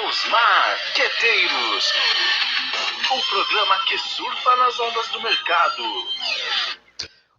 Os Marqueteiros, o programa que surfa nas ondas do mercado.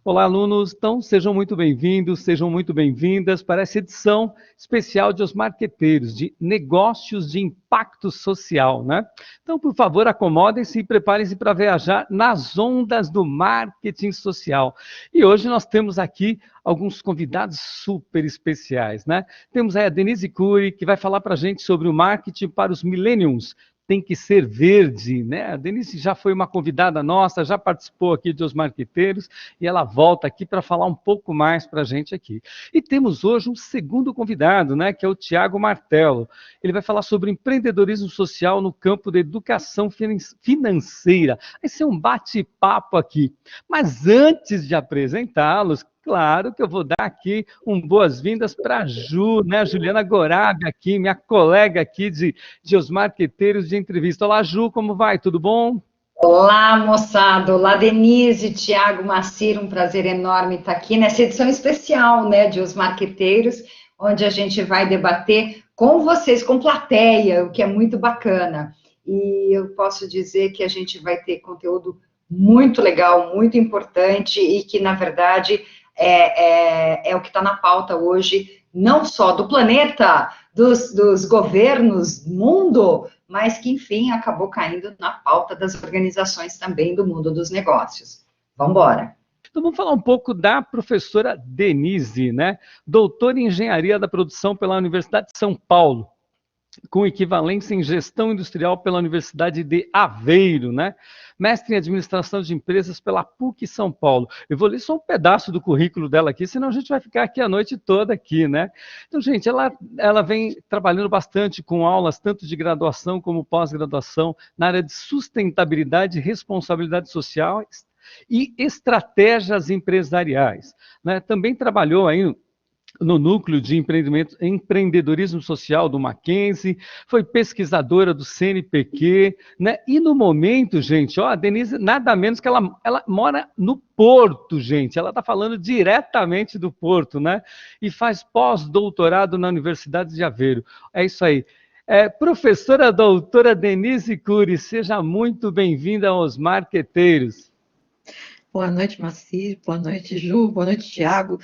Olá, alunos. Então, sejam muito bem-vindos, sejam muito bem-vindas para essa edição especial de Os Marqueteiros, de negócios de impacto social, né? Então, por favor, acomodem-se e preparem-se para viajar nas ondas do marketing social. E hoje nós temos aqui alguns convidados super especiais, né? Temos aí a Denise Cury, que vai falar para a gente sobre o marketing para os millennials. Tem que ser verde, né? A Denise já foi uma convidada nossa, já participou aqui de Os Marqueteiros, e ela volta aqui para falar um pouco mais para a gente aqui. E temos hoje um segundo convidado, né, que é o Tiago Martello. Ele vai falar sobre empreendedorismo social no campo da educação financeira. Vai ser um bate-papo aqui. Mas antes de apresentá-los, claro que eu vou dar aqui boas-vindas para a Ju, né? Juliana Gorabi aqui, minha colega aqui de Os Marqueteiros de Entrevista. Olá, Ju, como vai? Tudo bom? Olá, moçada. Olá, Denise, Tiago, Macir, um prazer enorme estar aqui nessa edição especial, né, de Os Marqueteiros, onde a gente vai debater com vocês, com plateia, o que é muito bacana. E eu posso dizer que a gente vai ter conteúdo muito legal, muito importante e que, na verdade, é o que está na pauta hoje, não só do planeta, dos governos, mundo, mas que, enfim, acabou caindo na pauta das organizações também do mundo dos negócios. Vamos embora. Então vamos falar um pouco da professora Denise, né? Doutora em Engenharia da Produção pela Universidade de São Paulo, com equivalência em Gestão Industrial pela Universidade de Aveiro, né? Mestre em Administração de Empresas pela PUC São Paulo. Eu vou ler só um pedaço do currículo dela aqui, senão a gente vai ficar aqui a noite toda aqui, né? Então, gente, ela vem trabalhando bastante com aulas tanto de graduação como pós-graduação na área de sustentabilidade e responsabilidade social e estratégias empresariais, né? Também trabalhou aí no núcleo de empreendedorismo social do Mackenzie, foi pesquisadora do CNPq, né? E no momento, gente, ó, a Denise, nada menos que ela mora no Porto, gente, ela está falando diretamente do Porto, né? E faz pós-doutorado na Universidade de Aveiro. É isso aí. Professora doutora Denise Cury, seja muito bem-vinda aos Marqueteiros. Boa noite, Macir. Boa noite, Ju. Boa noite, Tiago.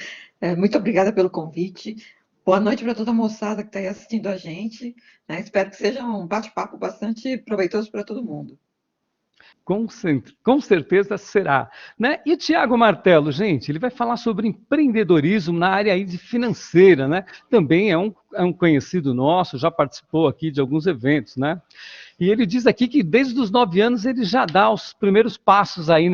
Muito obrigada pelo convite. Boa noite para toda a moçada que está aí assistindo a gente, né? Espero que seja um bate-papo bastante proveitoso para todo mundo. Com certeza será, né? E o Tiago Martello, gente, ele vai falar sobre empreendedorismo na área aí de financeira, né? Também é um conhecido nosso, já participou aqui de alguns eventos, né? E ele diz aqui que desde os 9 anos ele já dá os primeiros passos aí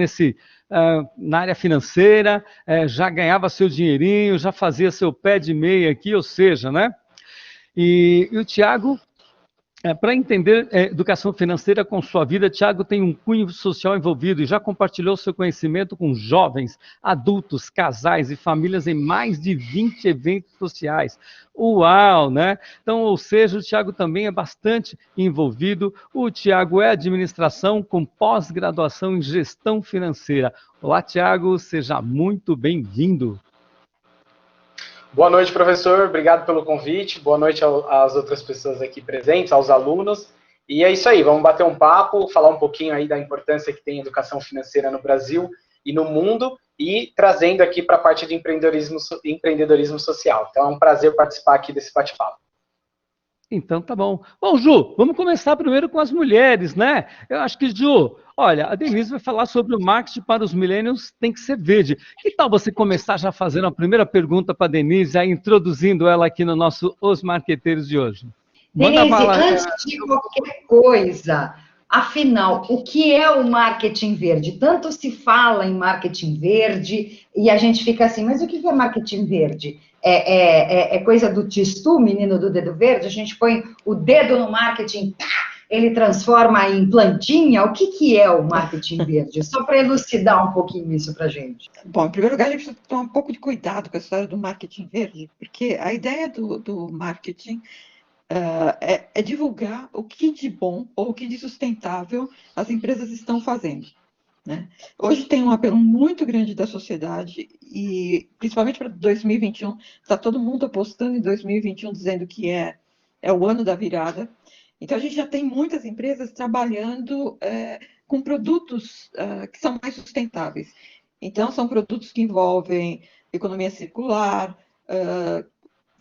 na área financeira, já ganhava seu dinheirinho, já fazia seu pé de meia aqui, ou seja, né? E o Tiago, para entender educação financeira com sua vida, Tiago tem um cunho social envolvido e já compartilhou seu conhecimento com jovens, adultos, casais e famílias em mais de 20 eventos sociais. Uau, né? Então, ou seja, o Tiago também é bastante envolvido. O Tiago é administração com pós-graduação em gestão financeira. Olá, Tiago, seja muito bem-vindo. Boa noite, professor. Obrigado pelo convite. Boa noite às outras pessoas aqui presentes, aos alunos. E é isso aí, vamos bater um papo, falar um pouquinho aí da importância que tem a educação financeira no Brasil e no mundo, e trazendo aqui para a parte de empreendedorismo social. Então é um prazer participar aqui desse bate-papo. Então tá bom. Bom, Ju, vamos começar primeiro com as mulheres, né? Eu acho que, Ju, olha, a Denise vai falar sobre o marketing para os millennials tem que ser verde. Que tal você começar já fazendo a primeira pergunta para a Denise, aí introduzindo ela aqui no nosso Os Marqueteiros de hoje? Denise, antes de qualquer coisa, afinal, o que é o marketing verde? Tanto se fala em marketing verde e a gente fica assim, mas o que é marketing verde? É coisa do Tistu, menino do dedo verde? A gente põe o dedo no marketing, ele transforma em plantinha? O que é o marketing verde? Só para elucidar um pouquinho isso para a gente. Bom, em primeiro lugar, a gente precisa tomar um pouco de cuidado com a história do marketing verde, porque a ideia do marketing é divulgar o que de bom ou o que de sustentável as empresas estão fazendo, né? Hoje tem um apelo muito grande da sociedade, e principalmente para 2021, está todo mundo apostando em 2021, dizendo que é o ano da virada, Então, a gente já tem muitas empresas trabalhando com produtos que são mais sustentáveis. Então, são produtos que envolvem economia circular,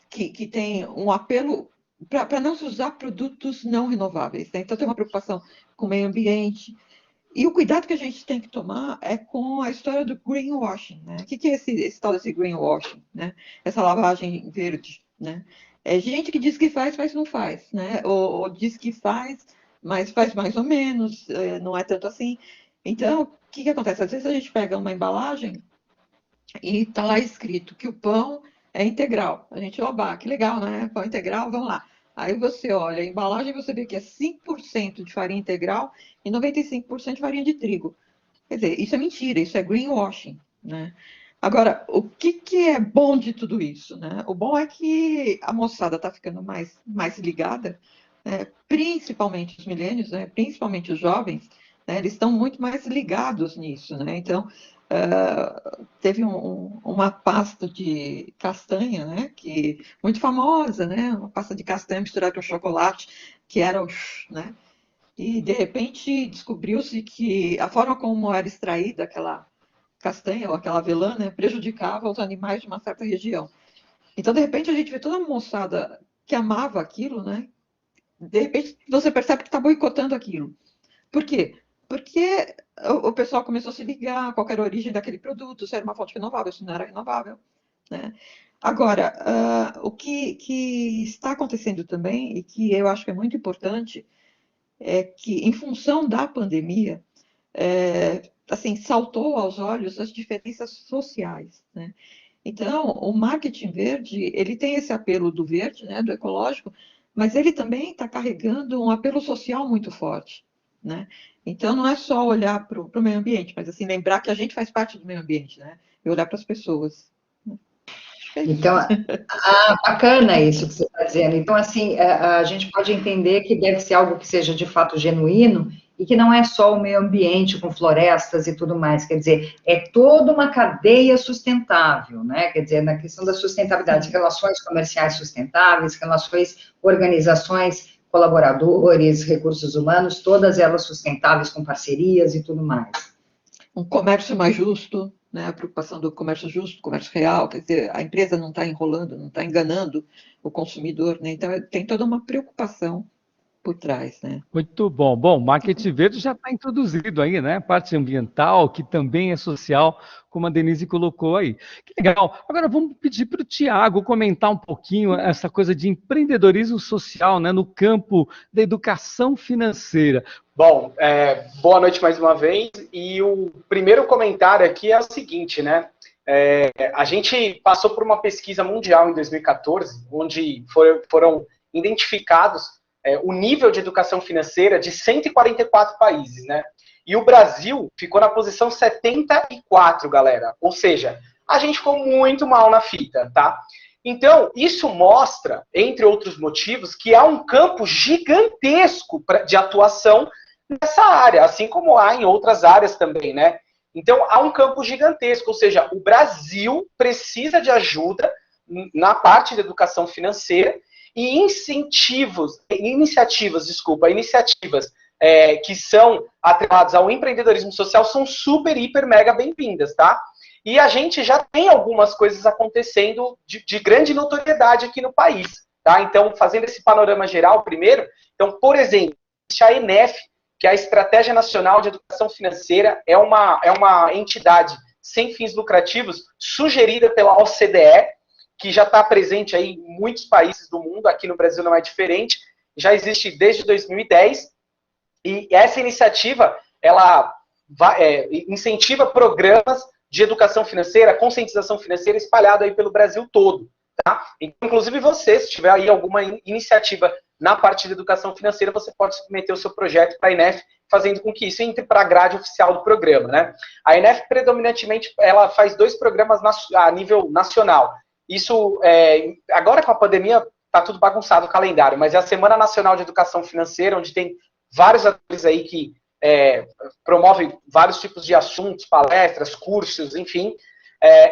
que tem um apelo para não se usar produtos não renováveis, né? Então, tem uma preocupação com o meio ambiente. E o cuidado que a gente tem que tomar é com a história do greenwashing, né? O que é esse tal desse greenwashing, né? Essa lavagem verde, né? É gente que diz que faz, mas não faz, né? Ou diz que faz, mas faz mais ou menos, não é tanto assim. Então, o que acontece? Às vezes a gente pega uma embalagem e está lá escrito que o pão é integral. A gente, oba, que legal, né? Pão integral, vamos lá. Aí você olha a embalagem e você vê que é 5% de farinha integral e 95% de farinha de trigo. Quer dizer, isso é mentira, isso é greenwashing, né? Agora, o que é bom de tudo isso, né? O bom é que a moçada está ficando mais ligada, né? Principalmente os milênios, né? Principalmente os jovens, né? Eles estão muito mais ligados nisso, né? Então, teve uma pasta de castanha, né? Que muito famosa, né? Uma pasta de castanha misturada com chocolate, que era o, né? E, de repente, descobriu-se que a forma como era extraída aquela castanha ou aquela avelã, né, prejudicava os animais de uma certa região. Então, de repente, a gente vê toda uma moçada que amava aquilo, né? De repente, você percebe que está boicotando aquilo. Por quê? Porque o pessoal começou a se ligar a qual era a origem daquele produto, se era uma fonte renovável, se não era renovável, né? Agora, o que está acontecendo também, e que eu acho que é muito importante, é que, em função da pandemia, assim, saltou aos olhos as diferenças sociais, né? Então, o marketing verde, ele tem esse apelo do verde, né, do ecológico, mas ele também está carregando um apelo social muito forte, né? Então, não é só olhar para o meio ambiente, mas assim, lembrar que a gente faz parte do meio ambiente, né? E olhar para as pessoas. Acho que é isso. Então, bacana isso que você está dizendo. Então, assim, a gente pode entender que deve ser algo que seja de fato genuíno e que não é só o meio ambiente com florestas e tudo mais. Quer dizer, é toda uma cadeia sustentável, né? Quer dizer, na questão da sustentabilidade, relações comerciais sustentáveis, relações, organizações, colaboradores, recursos humanos, todas elas sustentáveis com parcerias e tudo mais. Um comércio mais justo, né? A preocupação do comércio justo, comércio real, quer dizer, a empresa não está enrolando, não está enganando o consumidor, né? Então, tem toda uma preocupação por trás, né? Muito bom. Bom, marketing verde já está introduzido aí, né? Parte ambiental, que também é social, como a Denise colocou aí. Que legal. Agora vamos pedir para o Tiago comentar um pouquinho essa coisa de empreendedorismo social, né? No campo da educação financeira. Bom, boa noite mais uma vez. E o primeiro comentário aqui é o seguinte, né? A gente passou por uma pesquisa mundial em 2014, onde foram identificados o nível de educação financeira de 144 países, né? E o Brasil ficou na posição 74, galera. Ou seja, a gente ficou muito mal na fita, tá? Então, isso mostra, entre outros motivos, que há um campo gigantesco de atuação nessa área, assim como há em outras áreas também, né? Então, há um campo gigantesco, ou seja, o Brasil precisa de ajuda na parte da educação financeira e iniciativas que são atreladas ao empreendedorismo social são super, hiper, mega bem-vindas, tá? E a gente já tem algumas coisas acontecendo de grande notoriedade aqui no país, tá? Então, fazendo esse panorama geral primeiro, então, por exemplo, a ENEF, que é a Estratégia Nacional de Educação Financeira, é uma entidade sem fins lucrativos sugerida pela OCDE, que já está presente aí em muitos países do mundo, aqui no Brasil não é diferente, já existe desde 2010, e essa iniciativa, ela incentiva programas de educação financeira, conscientização financeira espalhado aí pelo Brasil todo, tá? Inclusive você, se tiver aí alguma iniciativa na parte de educação financeira, você pode submeter o seu projeto para a ENEF, fazendo com que isso entre para a grade oficial do programa, né? A ENEF, predominantemente, ela faz 2 programas a nível nacional. Isso, agora com a pandemia, está tudo bagunçado o calendário, mas é a Semana Nacional de Educação Financeira, onde tem vários atores aí que promovem vários tipos de assuntos, palestras, cursos, enfim.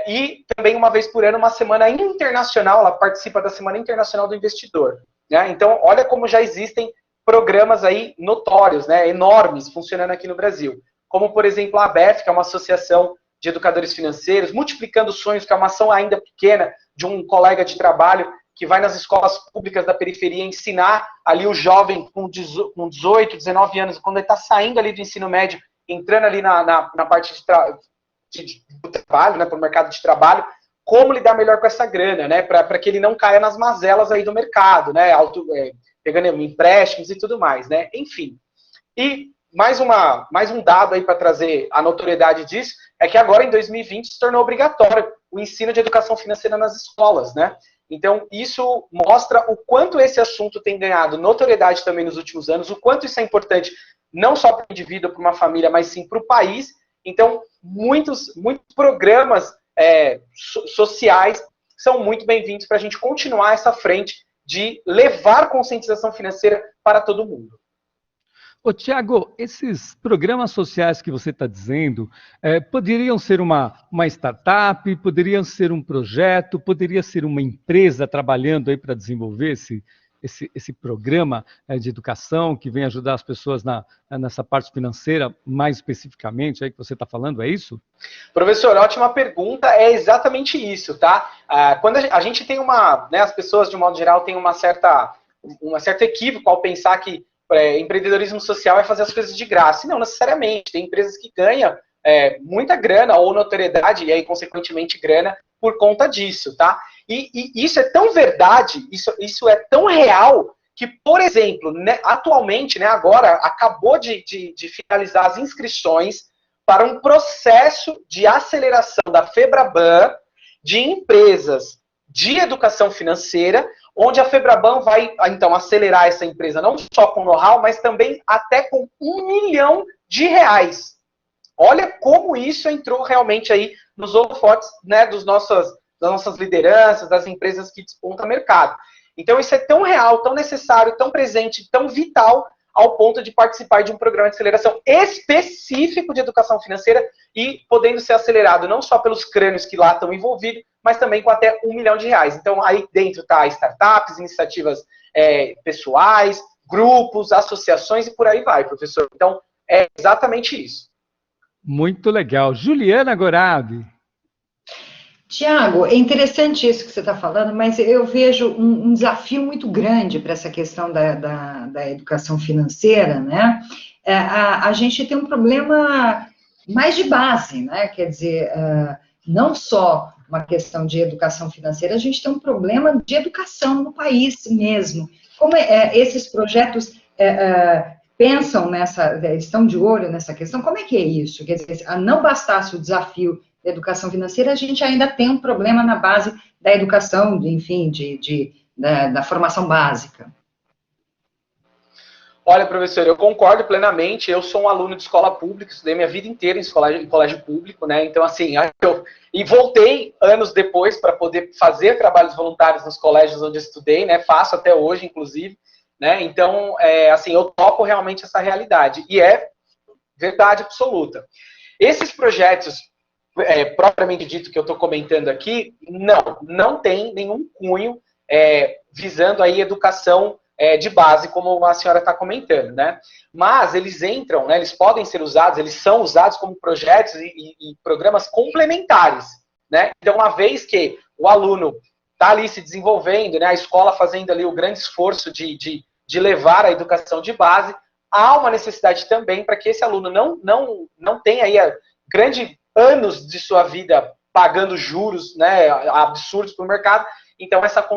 E também, uma vez por ano, uma Semana Internacional, ela participa da Semana Internacional do Investidor, né? Então, olha como já existem programas aí notórios, né, enormes, funcionando aqui no Brasil. Como, por exemplo, a ABEF, que é uma associação de educadores financeiros, Multiplicando Sonhos, que é uma ação ainda pequena de um colega de trabalho que vai nas escolas públicas da periferia ensinar ali o jovem com 18, 19 anos, quando ele está saindo ali do ensino médio, entrando ali na parte do trabalho, né, para o mercado de trabalho, como lidar melhor com essa grana, né, para que ele não caia nas mazelas aí do mercado, né, pegando empréstimos e tudo mais, né, enfim. E mais um dado aí para trazer a notoriedade disso, é que agora em 2020 se tornou obrigatório o ensino de educação financeira nas escolas, né? Então, isso mostra o quanto esse assunto tem ganhado notoriedade também nos últimos anos, o quanto isso é importante, não só para o indivíduo, para uma família, mas sim para o país. Então, muitos programas sociais são muito bem-vindos para a gente continuar essa frente de levar conscientização financeira para todo mundo. Ô, Tiago, esses programas sociais que você está dizendo, poderiam ser uma startup, poderiam ser um projeto, poderia ser uma empresa trabalhando aí para desenvolver esse programa de educação que vem ajudar as pessoas nessa parte financeira, mais especificamente, aí que você está falando, é isso? Professor, ótima pergunta, é exatamente isso, tá? Quando a gente tem as pessoas, de um modo geral, têm uma certa equívoco ao pensar que empreendedorismo social é fazer as coisas de graça. Não necessariamente. Tem empresas que ganham muita grana ou notoriedade e aí, consequentemente, grana por conta disso, tá? E isso é tão verdade, isso é tão real que, por exemplo, né, atualmente, né, agora, acabou de finalizar as inscrições para um processo de aceleração da FEBRABAN de empresas de educação financeira, onde a FEBRABAN vai, então, acelerar essa empresa não só com know-how, mas também até com R$1 milhão. Olha como isso entrou realmente aí nos holofotes, né, das nossas lideranças, das empresas que despontam mercado. Então, isso é tão real, tão necessário, tão presente, tão vital, ao ponto de participar de um programa de aceleração específico de educação financeira e podendo ser acelerado não só pelos crânios que lá estão envolvidos, mas também com até R$1 milhão. Então, aí dentro está startups, iniciativas pessoais, grupos, associações e por aí vai, professor. Então, é exatamente isso. Muito legal. Juliana Gorabi. Tiago, é interessante isso que você está falando, mas eu vejo um desafio muito grande para essa questão da educação financeira, né? A gente tem um problema mais de base, né? Quer dizer, não só uma questão de educação financeira, a gente tem um problema de educação no país mesmo. Como esses projetos pensam estão de olho nessa questão, como é que é isso? Quer dizer, não bastasse o desafio da educação financeira, a gente ainda tem um problema na base da educação, enfim, da formação básica. Olha, professor, eu concordo plenamente. Eu sou um aluno de escola pública, estudei minha vida inteira em colégio público, né? Então, assim, e voltei anos depois para poder fazer trabalhos voluntários nos colégios onde eu estudei, né? Faço até hoje, inclusive, né? Então, assim, eu toco realmente essa realidade. E é verdade absoluta. Esses projetos propriamente dito que eu estou comentando aqui, não tem nenhum cunho visando aí educação de base, como a senhora está comentando, né? Mas eles entram, né, eles podem ser usados, eles são usados como projetos e programas complementares, né? Então, uma vez que o aluno está ali se desenvolvendo, né, a escola fazendo ali o grande esforço de levar a educação de base, há uma necessidade também para que esse aluno não tenha aí anos de sua vida pagando juros, né, absurdos para o mercado. Então, essa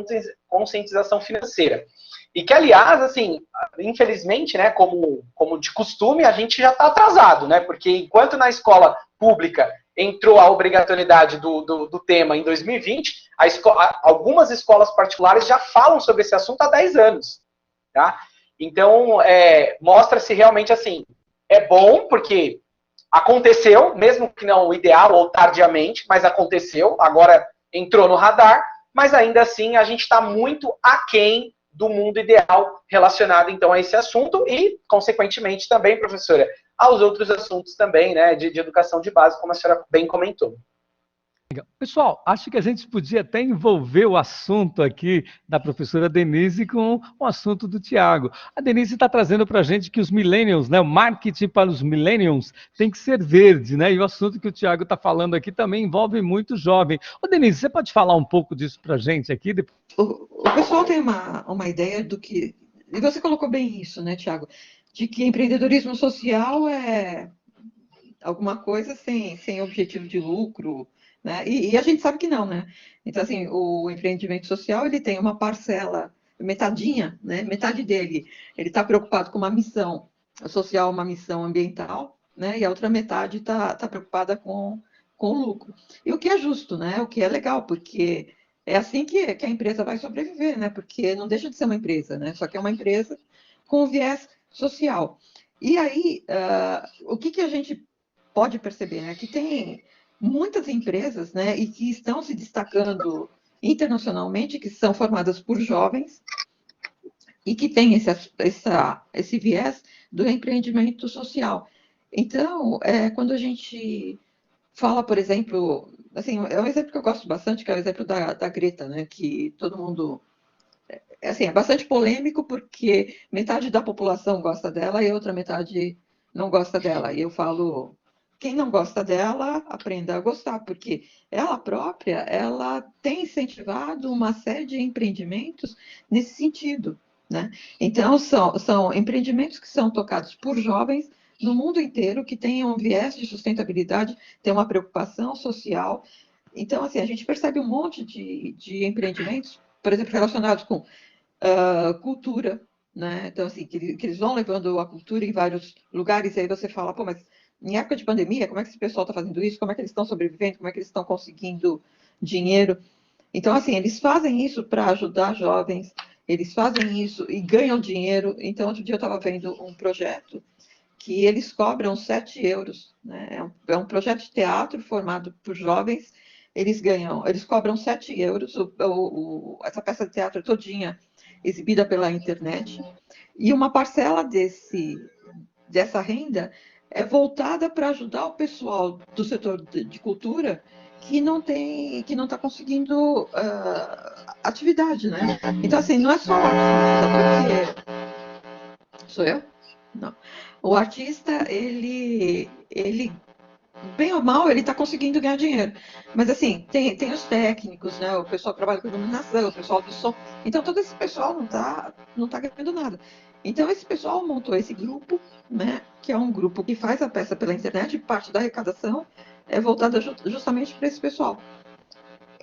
conscientização financeira. E que, aliás, assim, infelizmente, né, como de costume, a gente já está atrasado, né, porque enquanto na escola pública entrou a obrigatoriedade do tema em 2020, algumas escolas particulares já falam sobre esse assunto há 10 anos. Tá? Então, mostra-se realmente assim, é bom porque aconteceu, mesmo que não ideal ou tardiamente, mas aconteceu, agora entrou no radar, mas ainda assim a gente está muito aquém do mundo ideal relacionado então a esse assunto e, consequentemente, também, professora, aos outros assuntos também, né, de educação de base, como a senhora bem comentou. Pessoal, acho que a gente podia até envolver o assunto aqui da professora Denise com o assunto do Tiago. A Denise está trazendo para a gente que os millennials, né, o marketing para os millennials tem que ser verde, né? E o assunto que o Tiago está falando aqui também envolve muito jovem. Ô, Denise, você pode falar um pouco disso para a gente aqui? O pessoal tem uma ideia do que. E você colocou bem isso, né, Tiago? De que empreendedorismo social é alguma coisa sem objetivo de lucro, né? E a gente sabe que não, né? Então, assim, o empreendimento social, ele tem uma parcela, metadinha, né? Metade dele, ele está preocupado com uma missão social, uma missão ambiental, né? E a outra metade está preocupada com o lucro. E o que é justo, né? O que é legal, porque é assim que a empresa vai sobreviver, né? Porque não deixa de ser uma empresa, né? Só que é uma empresa com viés social. E aí, o que a gente pode perceber, né, que tem muitas empresas, né, e que estão se destacando internacionalmente, que são formadas por jovens e que têm esse viés do empreendimento social. Então, quando a gente fala, por exemplo, assim, é um exemplo que eu gosto bastante, que é o exemplo da Greta, né, que todo mundo assim, é bastante polêmico porque metade da população gosta dela e a outra metade não gosta dela. E eu falo, quem não gosta dela, aprenda a gostar, porque ela própria, ela tem incentivado uma série de empreendimentos nesse sentido, né? Então, são empreendimentos que são tocados por jovens no mundo inteiro, que têm um viés de sustentabilidade, têm uma preocupação social. Então, assim, a gente percebe um monte de empreendimentos, por exemplo, relacionados com cultura, né? Então, assim, que eles vão levando a cultura em vários lugares, e aí você fala, pô, mas em época de pandemia, como é que esse pessoal está fazendo isso? Como é que eles estão sobrevivendo? Como é que eles estão conseguindo dinheiro? Então, assim, eles fazem isso para ajudar jovens, eles fazem isso e ganham dinheiro. Então, outro dia eu estava vendo um projeto que eles cobram 7 euros, né? É um projeto de teatro formado por jovens, eles cobram 7 euros, essa peça de teatro todinha exibida pela internet, e uma parcela dessa renda é voltada para ajudar o pessoal do setor de cultura que não está conseguindo atividade, né? Então, assim, não é só o artista, porque... Sou eu? Não. O artista, ele bem ou mal, ele está conseguindo ganhar dinheiro. Mas, assim, tem os técnicos, né? O pessoal que trabalha com iluminação, o pessoal do som. Então, todo esse pessoal não tá ganhando nada. Então, esse pessoal montou esse grupo, né? Que é um grupo que faz a peça pela internet, e parte da arrecadação é voltada justamente para esse pessoal.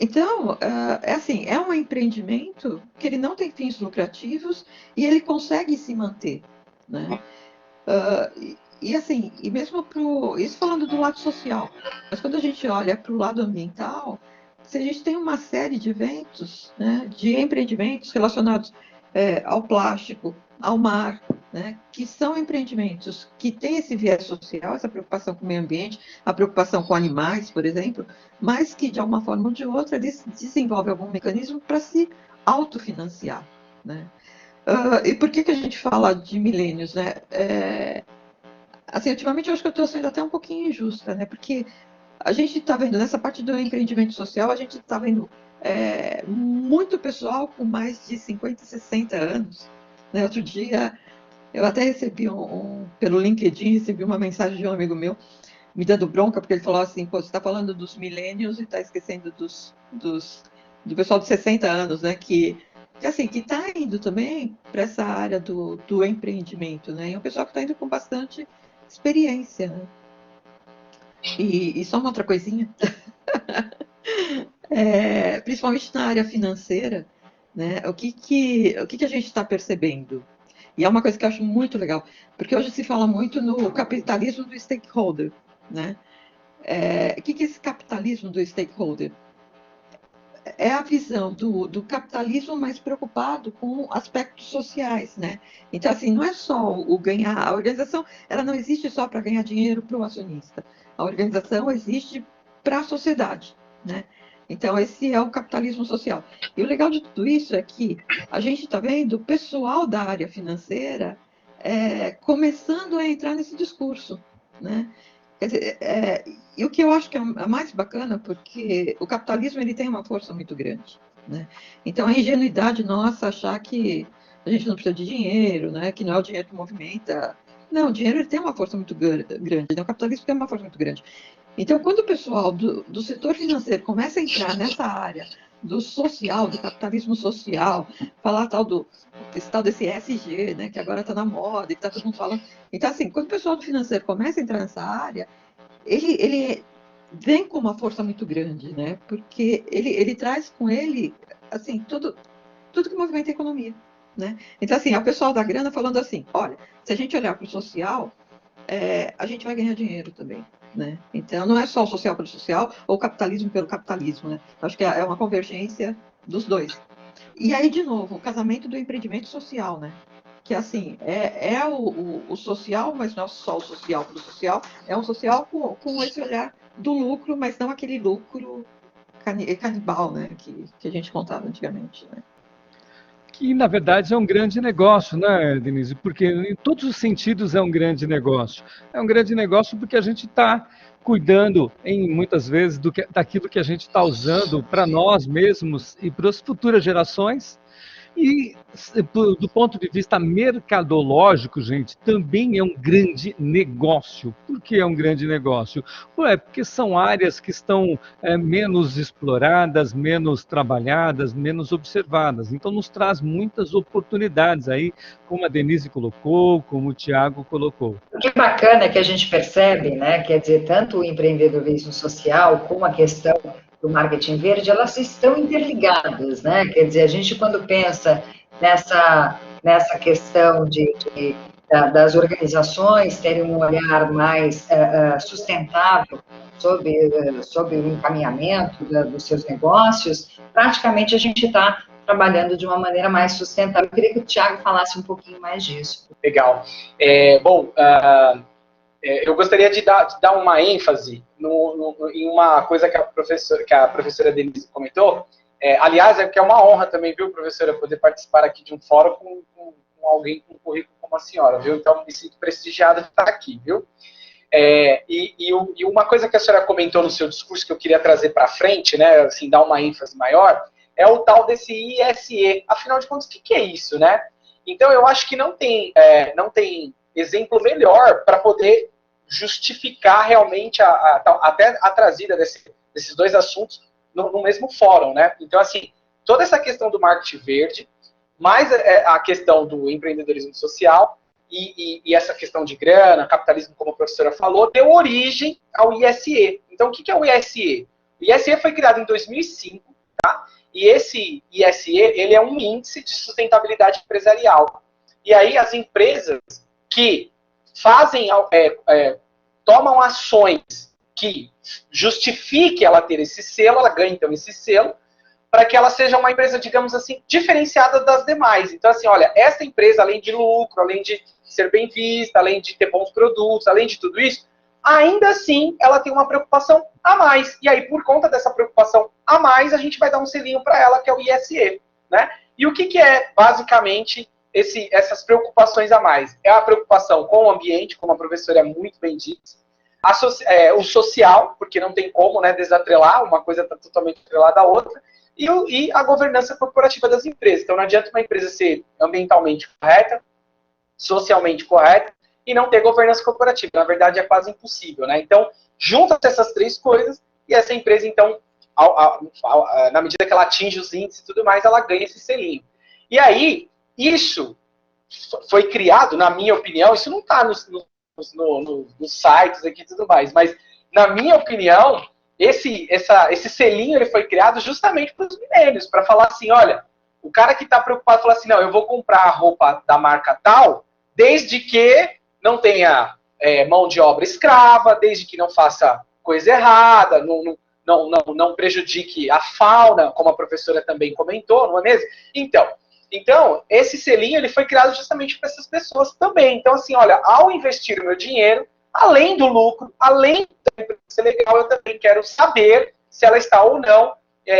Então, é assim, é um empreendimento que ele não tem fins lucrativos e ele consegue se manter, né? Assim, e mesmo isso falando do lado social, mas quando a gente olha para o lado ambiental, se a gente tem uma série de eventos, né, de empreendimentos relacionados ao plástico, ao mar, né, que são empreendimentos que têm esse viés social, essa preocupação com o meio ambiente, a preocupação com animais, por exemplo, mas que de alguma forma ou de outra eles desenvolvem algum mecanismo para se autofinanciar, né? E por que a gente fala de milênios, né? Assim, ultimamente eu acho que eu estou sendo até um pouquinho injusta, né? Porque a gente está vendo, nessa parte do empreendimento social, a gente está vendo muito pessoal com mais de 50, 60 anos. Né? Outro dia, eu até recebi pelo LinkedIn, recebi uma mensagem de um amigo meu, me dando bronca, porque ele falou assim, pô, você está falando dos millennials e está esquecendo do pessoal de 60 anos, né? Que assim, que está indo também para essa área do empreendimento, né? E é um pessoal que está indo com bastante experiência, né? E só uma outra coisinha, principalmente na área financeira, né? O que a gente está percebendo? E é uma coisa que eu acho muito legal, porque hoje se fala muito no capitalismo do stakeholder, né? O que é esse capitalismo do stakeholder? É a visão do capitalismo mais preocupado com aspectos sociais, né? Então, assim, não é só o ganhar, a organização, ela não existe só para ganhar dinheiro para o acionista, a organização existe para a sociedade, né? Então, esse é o capitalismo social. E o legal de tudo isso é que a gente está vendo o pessoal da área financeira começando a entrar nesse discurso, né? Quer dizer, e o que eu acho que é mais bacana, porque o capitalismo ele tem uma força muito grande, né? Então, a ingenuidade nossa achar que a gente não precisa de dinheiro, né? Que não é o dinheiro que movimenta. Não, o dinheiro ele tem uma força muito grande, né? O capitalismo tem uma força muito grande. Então, quando o pessoal do setor financeiro começa a entrar nessa área do social, do capitalismo social, falar esse tal desse ESG, né, que agora está na moda e está todo mundo falando. Então, assim, quando o pessoal do financeiro começa a entrar nessa área, ele vem com uma força muito grande, né? Porque ele traz com ele, assim, tudo que movimenta a economia, né? Então, assim, é o pessoal da grana falando assim, olha, se a gente olhar para o social, a gente vai ganhar dinheiro também, né? Então, não é só o social pelo social ou o capitalismo pelo capitalismo, né? Acho que é uma convergência dos dois. E aí, de novo, o casamento do empreendimento social, né? Que, assim, é o social, mas não é só o social pelo social, é um social com esse olhar do lucro, mas não aquele lucro canibal, né? Que a gente contava antigamente, né? Que, na verdade, é um grande negócio, né, Denise? Porque em todos os sentidos é um grande negócio. É um grande negócio porque a gente está cuidando, muitas vezes, daquilo que a gente está usando para nós mesmos e para as futuras gerações. E, do ponto de vista mercadológico, gente, também é um grande negócio. Por que é um grande negócio? Porque são áreas que estão menos exploradas, menos trabalhadas, menos observadas. Então, nos traz muitas oportunidades aí, como a Denise colocou, como o Tiago colocou. O que é bacana que a gente percebe, né, quer dizer, tanto o empreendedorismo social como a questão do marketing verde, elas estão interligadas, né? Quer dizer, a gente quando pensa nessa questão das organizações terem um olhar mais sustentável sobre o encaminhamento dos seus negócios, praticamente a gente está trabalhando de uma maneira mais sustentável. Eu queria que o Tiago falasse um pouquinho mais disso. Legal. Eu gostaria de dar uma ênfase em uma coisa que a professora Denise comentou. Aliás, que é uma honra também, viu, professora, poder participar aqui de um fórum com alguém com um currículo como a senhora, viu? Então, me sinto prestigiada de estar aqui, viu? E uma coisa que a senhora comentou no seu discurso que eu queria trazer para frente, né, assim, dar uma ênfase maior, é o tal desse ISE. Afinal de contas, o que é isso, né? Então, eu acho que não tem exemplo melhor para poder justificar realmente até a trazida desses dois assuntos no mesmo fórum, né? Então, assim, toda essa questão do marketing verde, mais a questão do empreendedorismo social e essa questão de grana, capitalismo, como a professora falou, deu origem ao ISE. Então, o que é o ISE? O ISE foi criado em 2005, tá? E esse ISE, ele é um índice de sustentabilidade empresarial. E aí as empresas que tomam ações que justifiquem ela ter esse selo, ela ganha então esse selo, para que ela seja uma empresa, digamos assim, diferenciada das demais. Então, assim, olha, essa empresa, além de lucro, além de ser bem vista, além de ter bons produtos, além de tudo isso, ainda assim, ela tem uma preocupação a mais. E aí, por conta dessa preocupação a mais, a gente vai dar um selinho para ela, que é o ISE, né? E o que é, basicamente, essas preocupações a mais? É a preocupação com o ambiente, como a professora muito bem disse, o social, porque não tem como, né, desatrelar, uma coisa está totalmente atrelada à outra, e a governança corporativa das empresas. Então, não adianta uma empresa ser ambientalmente correta, socialmente correta, e não ter governança corporativa. Na verdade, é quase impossível, né? Então, junta essas três coisas, e essa empresa, então, na medida que ela atinge os índices e tudo mais, ela ganha esse selinho. E aí, isso foi criado, na minha opinião, isso não está nos sites aqui e tudo mais, mas, na minha opinião, esse selinho ele foi criado justamente para os milênios, para falar assim, olha, o cara que está preocupado fala assim, não, eu vou comprar a roupa da marca tal, desde que não tenha mão de obra escrava, desde que não faça coisa errada, não prejudique a fauna, como a professora também comentou, não é mesmo? Então, esse selinho ele foi criado justamente para essas pessoas também. Então, assim, olha, ao investir o meu dinheiro, além do lucro, além da empresa ser legal, eu também quero saber se ela está ou não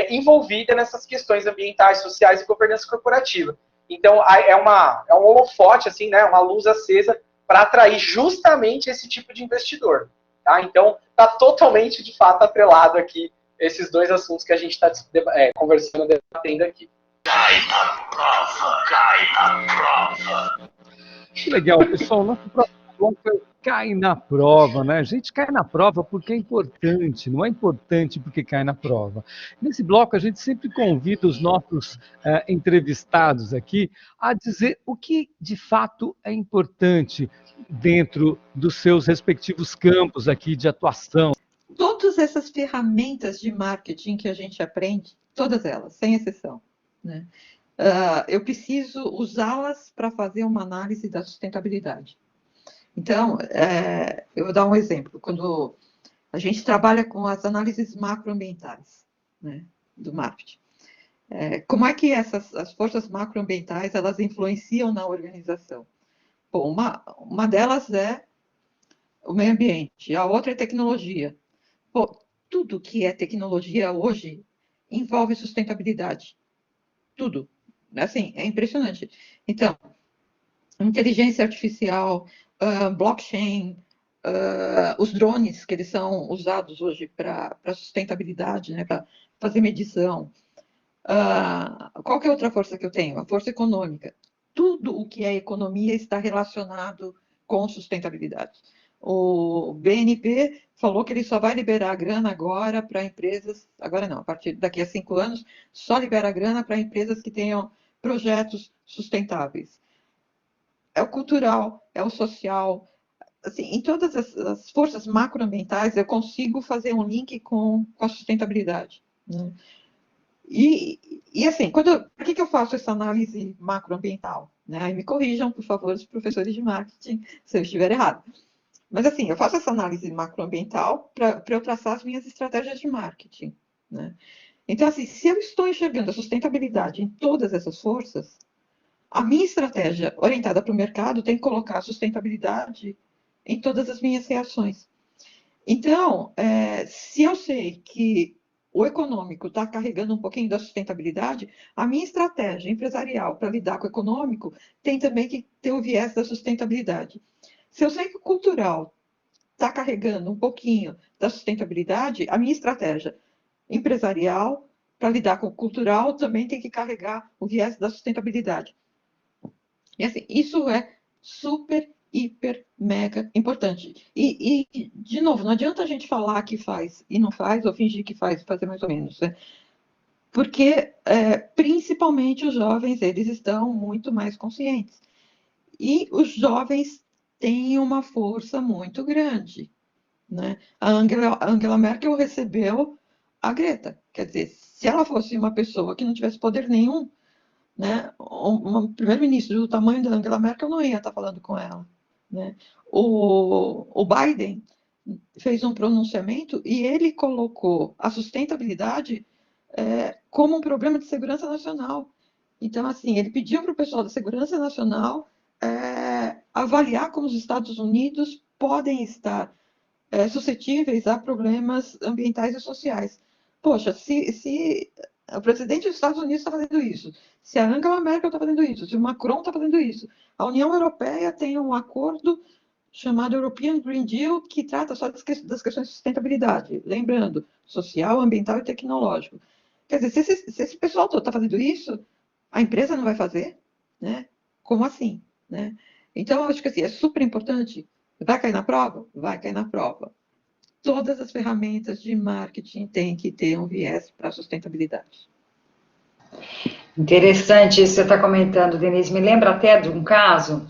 envolvida nessas questões ambientais, sociais e governança corporativa. Então, é um holofote, assim, né, uma luz acesa para atrair justamente esse tipo de investidor. tá? Então, está totalmente, de fato, atrelado aqui esses dois assuntos que a gente está conversando, debatendo aqui. Cai na prova, cai na prova. Que legal, pessoal. Nosso próximo bloco é o Cai na Prova, né? A gente cai na prova porque é importante, não é importante porque cai na prova. Nesse bloco, a gente sempre convida os nossos entrevistados aqui a dizer o que de fato é importante dentro dos seus respectivos campos aqui de atuação. Todas essas ferramentas de marketing que a gente aprende, todas elas, sem exceção, né? Eu preciso usá-las para fazer uma análise da sustentabilidade. Então, eu vou dar um exemplo. Quando a gente trabalha com as análises macroambientais, né, do marketing, como é que as forças macroambientais elas influenciam na organização? Bom, uma delas é o meio ambiente, a outra é tecnologia. Pô, tudo que é tecnologia hoje envolve sustentabilidade. Tudo. Assim, é impressionante. Então, inteligência artificial, blockchain, os drones, que eles são usados hoje para sustentabilidade, né, para fazer medição. Qual que é outra força que eu tenho? A força econômica. Tudo o que é economia está relacionado com sustentabilidade. O BNP falou que ele só vai liberar grana agora para empresas, agora não, a partir daqui a 5 anos, só libera grana para empresas que tenham projetos sustentáveis. É o cultural, é o social. Assim, em todas as forças macroambientais, eu consigo fazer um link com a sustentabilidade, né? E assim, por que eu faço essa análise macroambiental? Né? Aí me corrijam, por favor, os professores de marketing, se eu estiver errado. Mas assim, eu faço essa análise macroambiental para eu traçar as minhas estratégias de marketing, né? Então, assim, se eu estou enxergando a sustentabilidade em todas essas forças, a minha estratégia orientada para o mercado tem que colocar a sustentabilidade em todas as minhas reações. Então, se eu sei que o econômico está carregando um pouquinho da sustentabilidade, a minha estratégia empresarial para lidar com o econômico tem também que ter o viés da sustentabilidade. Se eu sei que o cultural está carregando um pouquinho da sustentabilidade, a minha estratégia empresarial para lidar com o cultural também tem que carregar o viés da sustentabilidade. E assim, isso é super, hiper, mega importante. E, de novo, não adianta a gente falar que faz e não faz, ou fingir que faz e fazer mais ou menos, né? Porque, principalmente os jovens, eles estão muito mais conscientes. E os jovens têm uma força muito grande, né? A Angela Merkel recebeu a Greta. Quer dizer, se ela fosse uma pessoa que não tivesse poder nenhum, né, um primeiro-ministro do tamanho da Angela Merkel não ia estar falando com ela, né? O Biden fez um pronunciamento e ele colocou a sustentabilidade como um problema de segurança nacional. Então, assim, ele pediu para o pessoal da segurança nacional avaliar como os Estados Unidos podem estar suscetíveis a problemas ambientais e sociais. Poxa, se o presidente dos Estados Unidos está fazendo isso, se a Angela Merkel está fazendo isso, se o Macron está fazendo isso, a União Europeia tem um acordo chamado European Green Deal que trata só das questões de sustentabilidade, lembrando, social, ambiental e tecnológico. Quer dizer, se esse pessoal todo está fazendo isso, a empresa não vai fazer, né? Como assim, né? Então, eu acho que assim, é super importante. Vai cair na prova? Vai cair na prova. Todas as ferramentas de marketing têm que ter um viés para a sustentabilidade. Interessante isso que você está comentando, Denise. Me lembra até de um caso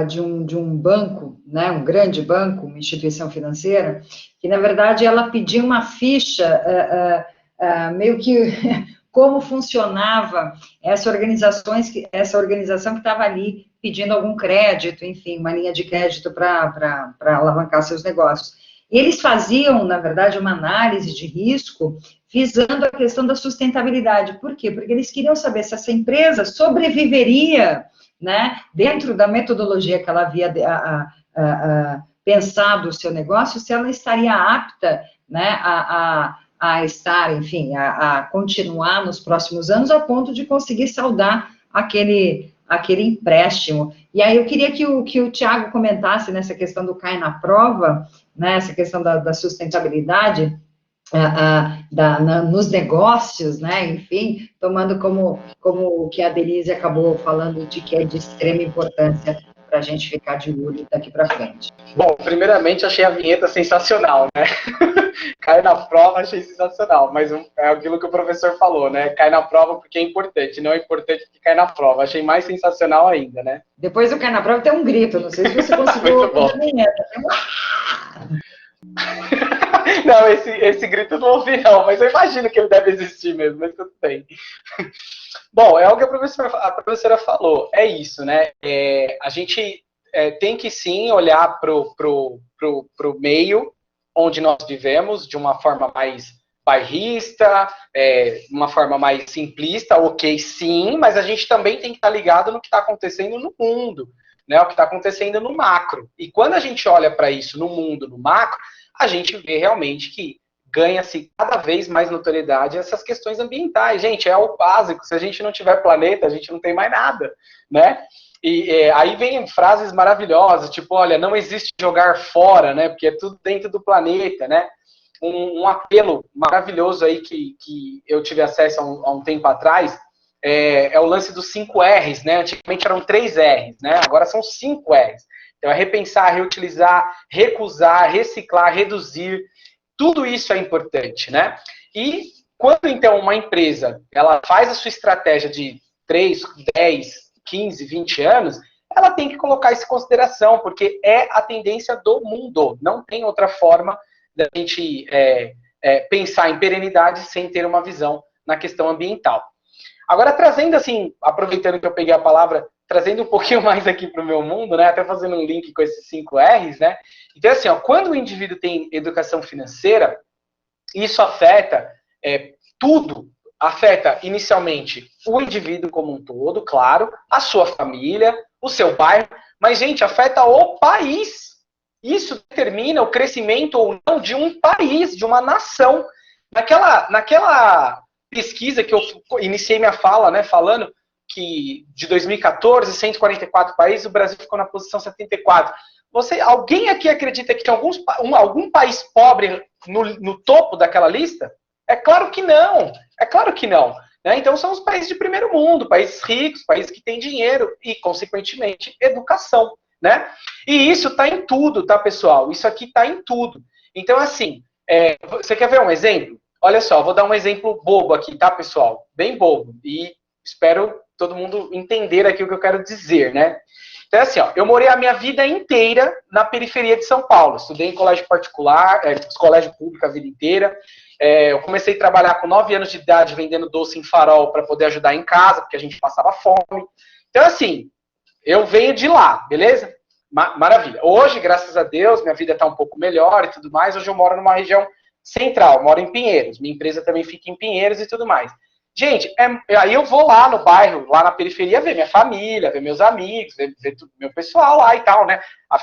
de um banco, né, um grande banco, uma instituição financeira, que, na verdade, ela pediu uma ficha, meio que como funcionava essa organização que estava ali pedindo algum crédito, enfim, uma linha de crédito para alavancar seus negócios. Eles faziam, na verdade, uma análise de risco visando a questão da sustentabilidade. Por quê? Porque eles queriam saber se essa empresa sobreviveria, né, dentro da metodologia que ela havia pensado o seu negócio, se ela estaria apta, né, a estar, enfim, a continuar nos próximos anos, a ponto de conseguir saldar aquele aquele empréstimo. E aí eu queria que o Tiago comentasse nessa questão do cai na prova, né, essa questão da sustentabilidade, nos negócios, né, enfim, tomando como o que a Denise acabou falando, de que é de extrema importância para a gente ficar de olho daqui para frente. Bom, primeiramente achei a vinheta sensacional, né? Cai na prova, achei sensacional, mas é aquilo que o professor falou, né? Cai na prova porque é importante, não é importante porque cai na prova. Achei mais sensacional ainda, né? Depois do cai na prova tem um grito, não sei se você conseguiu Muito bom. ouvir a vinheta. Não, esse grito não ouvi não, mas eu imagino que ele deve existir mesmo, mas tudo bem. Bom, é o que a professora falou, é isso, né? A gente tem que sim olhar pro meio onde nós vivemos de uma forma mais bairrista, uma forma mais simplista, ok, sim, mas a gente também tem que estar ligado no que está acontecendo no mundo, né? O que está acontecendo no macro. E quando a gente olha para isso no mundo, no macro, a gente vê realmente que ganha-se cada vez mais notoriedade essas questões ambientais. Gente, é o básico. Se a gente não tiver planeta, a gente não tem mais nada, né? E aí vem frases maravilhosas, tipo, olha, não existe jogar fora, né? Porque é tudo dentro do planeta, né? Um apelo maravilhoso aí que eu tive acesso há um tempo atrás é o lance dos 5 R's, né? Antigamente eram 3 R's, né? Agora são 5 R's. Então é repensar, reutilizar, recusar, reciclar, reduzir. Tudo isso é importante, né? E quando, então, uma empresa ela faz a sua estratégia de 3, 10, 15, 20 anos, ela tem que colocar isso em consideração, porque é a tendência do mundo. Não tem outra forma da gente pensar em perenidade sem ter uma visão na questão ambiental. Agora, trazendo assim, aproveitando que eu peguei a palavra, trazendo um pouquinho mais aqui para o meu mundo, né? Até fazendo um link com esses 5 R's, né? Então, assim, ó, quando o indivíduo tem educação financeira, isso afeta tudo. Afeta inicialmente o indivíduo como um todo, claro, a sua família, o seu bairro, mas, gente, afeta o país. Isso determina o crescimento ou não de um país, de uma nação. Naquela pesquisa que eu iniciei minha fala, né, falando que de 2014, 144 países, o Brasil ficou na posição 74. Alguém aqui acredita que tem algum país pobre no topo daquela lista? É claro que não. É claro que não. Né? Então são os países de primeiro mundo, países ricos, países que têm dinheiro e, consequentemente, educação. Né? E isso está em tudo, tá, pessoal? Isso aqui está em tudo. Então, assim, você quer ver um exemplo? Olha só, vou dar um exemplo bobo aqui, tá, pessoal? Bem bobo. E espero todo mundo entender aqui o que eu quero dizer, né? Então, assim, ó, eu morei a minha vida inteira na periferia de São Paulo. Estudei em colégio particular, colégio público a vida inteira. Eu comecei a trabalhar com 9 anos de idade vendendo doce em farol para poder ajudar em casa, porque a gente passava fome. Então, assim, eu venho de lá, beleza? Maravilha. Hoje, graças a Deus, minha vida está um pouco melhor e tudo mais. Hoje eu moro numa região central, moro em Pinheiros. Minha empresa também fica em Pinheiros e tudo mais. Gente, aí eu vou lá no bairro, lá na periferia, ver minha família, ver meus amigos, ver meu pessoal lá e tal, né?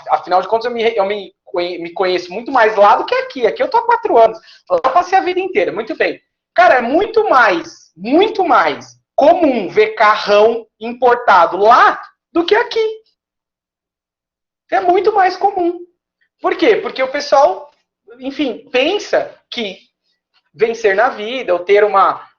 Afinal de contas, eu me conheço muito mais lá do que aqui. Aqui eu tô há 4 anos. Lá eu passei a vida inteira. Muito bem. Cara, é muito mais comum ver carrão importado lá do que aqui. É muito mais comum. Por quê? Porque o pessoal, enfim, pensa que vencer na vida, ou ter uma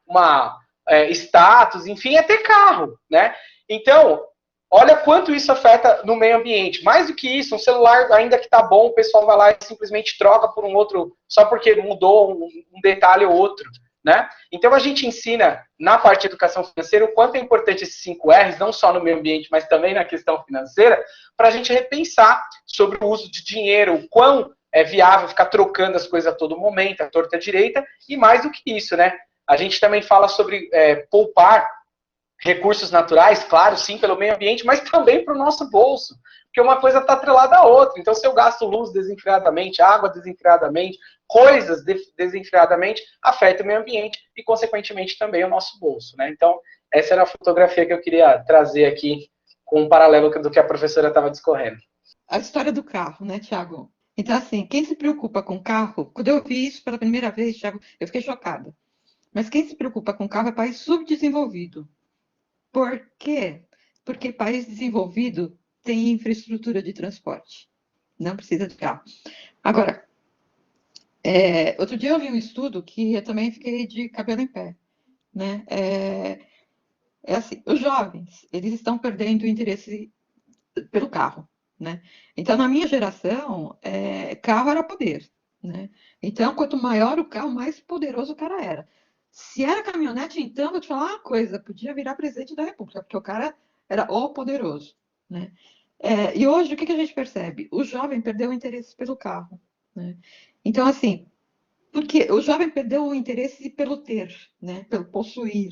status, enfim, é ter carro, né? Então, olha quanto isso afeta no meio ambiente. Mais do que isso, um celular, ainda que tá bom, o pessoal vai lá e simplesmente troca por um outro, só porque mudou um detalhe ou outro, né? Então, a gente ensina, na parte de educação financeira, o quanto é importante esses 5 R's, não só no meio ambiente, mas também na questão financeira, para a gente repensar sobre o uso de dinheiro, o quão é viável ficar trocando as coisas a todo momento, a torta direita, e mais do que isso, né? A gente também fala sobre poupar recursos naturais, claro, sim, pelo meio ambiente, mas também para o nosso bolso, porque uma coisa está atrelada à outra. Então, se eu gasto luz desenfreadamente, água desenfreadamente, coisas desenfreadamente, afeta o meio ambiente e, consequentemente, também o nosso bolso, né? Então, essa era a fotografia que eu queria trazer aqui com um paralelo do que a professora estava discorrendo. A história do carro, né, Tiago? Então, assim, quem se preocupa com carro, quando eu vi isso pela primeira vez, Tiago, eu fiquei chocada. Mas quem se preocupa com carro é país subdesenvolvido. Por quê? porque país desenvolvido tem infraestrutura de transporte, não precisa de carro. Agora, outro dia eu vi um estudo que eu também fiquei de cabelo em pé, né? Assim, os jovens, eles estão perdendo o interesse pelo carro, né? Então, na minha geração, carro era poder, né? Então, quanto maior o carro, mais poderoso o cara era. Se era caminhonete, então, vou te falar uma coisa, podia virar presidente da República, porque o cara era o poderoso, né? E hoje, o que a gente percebe? O jovem perdeu o interesse pelo carro, né? Então, assim, porque o jovem perdeu o interesse pelo ter, né? Pelo possuir.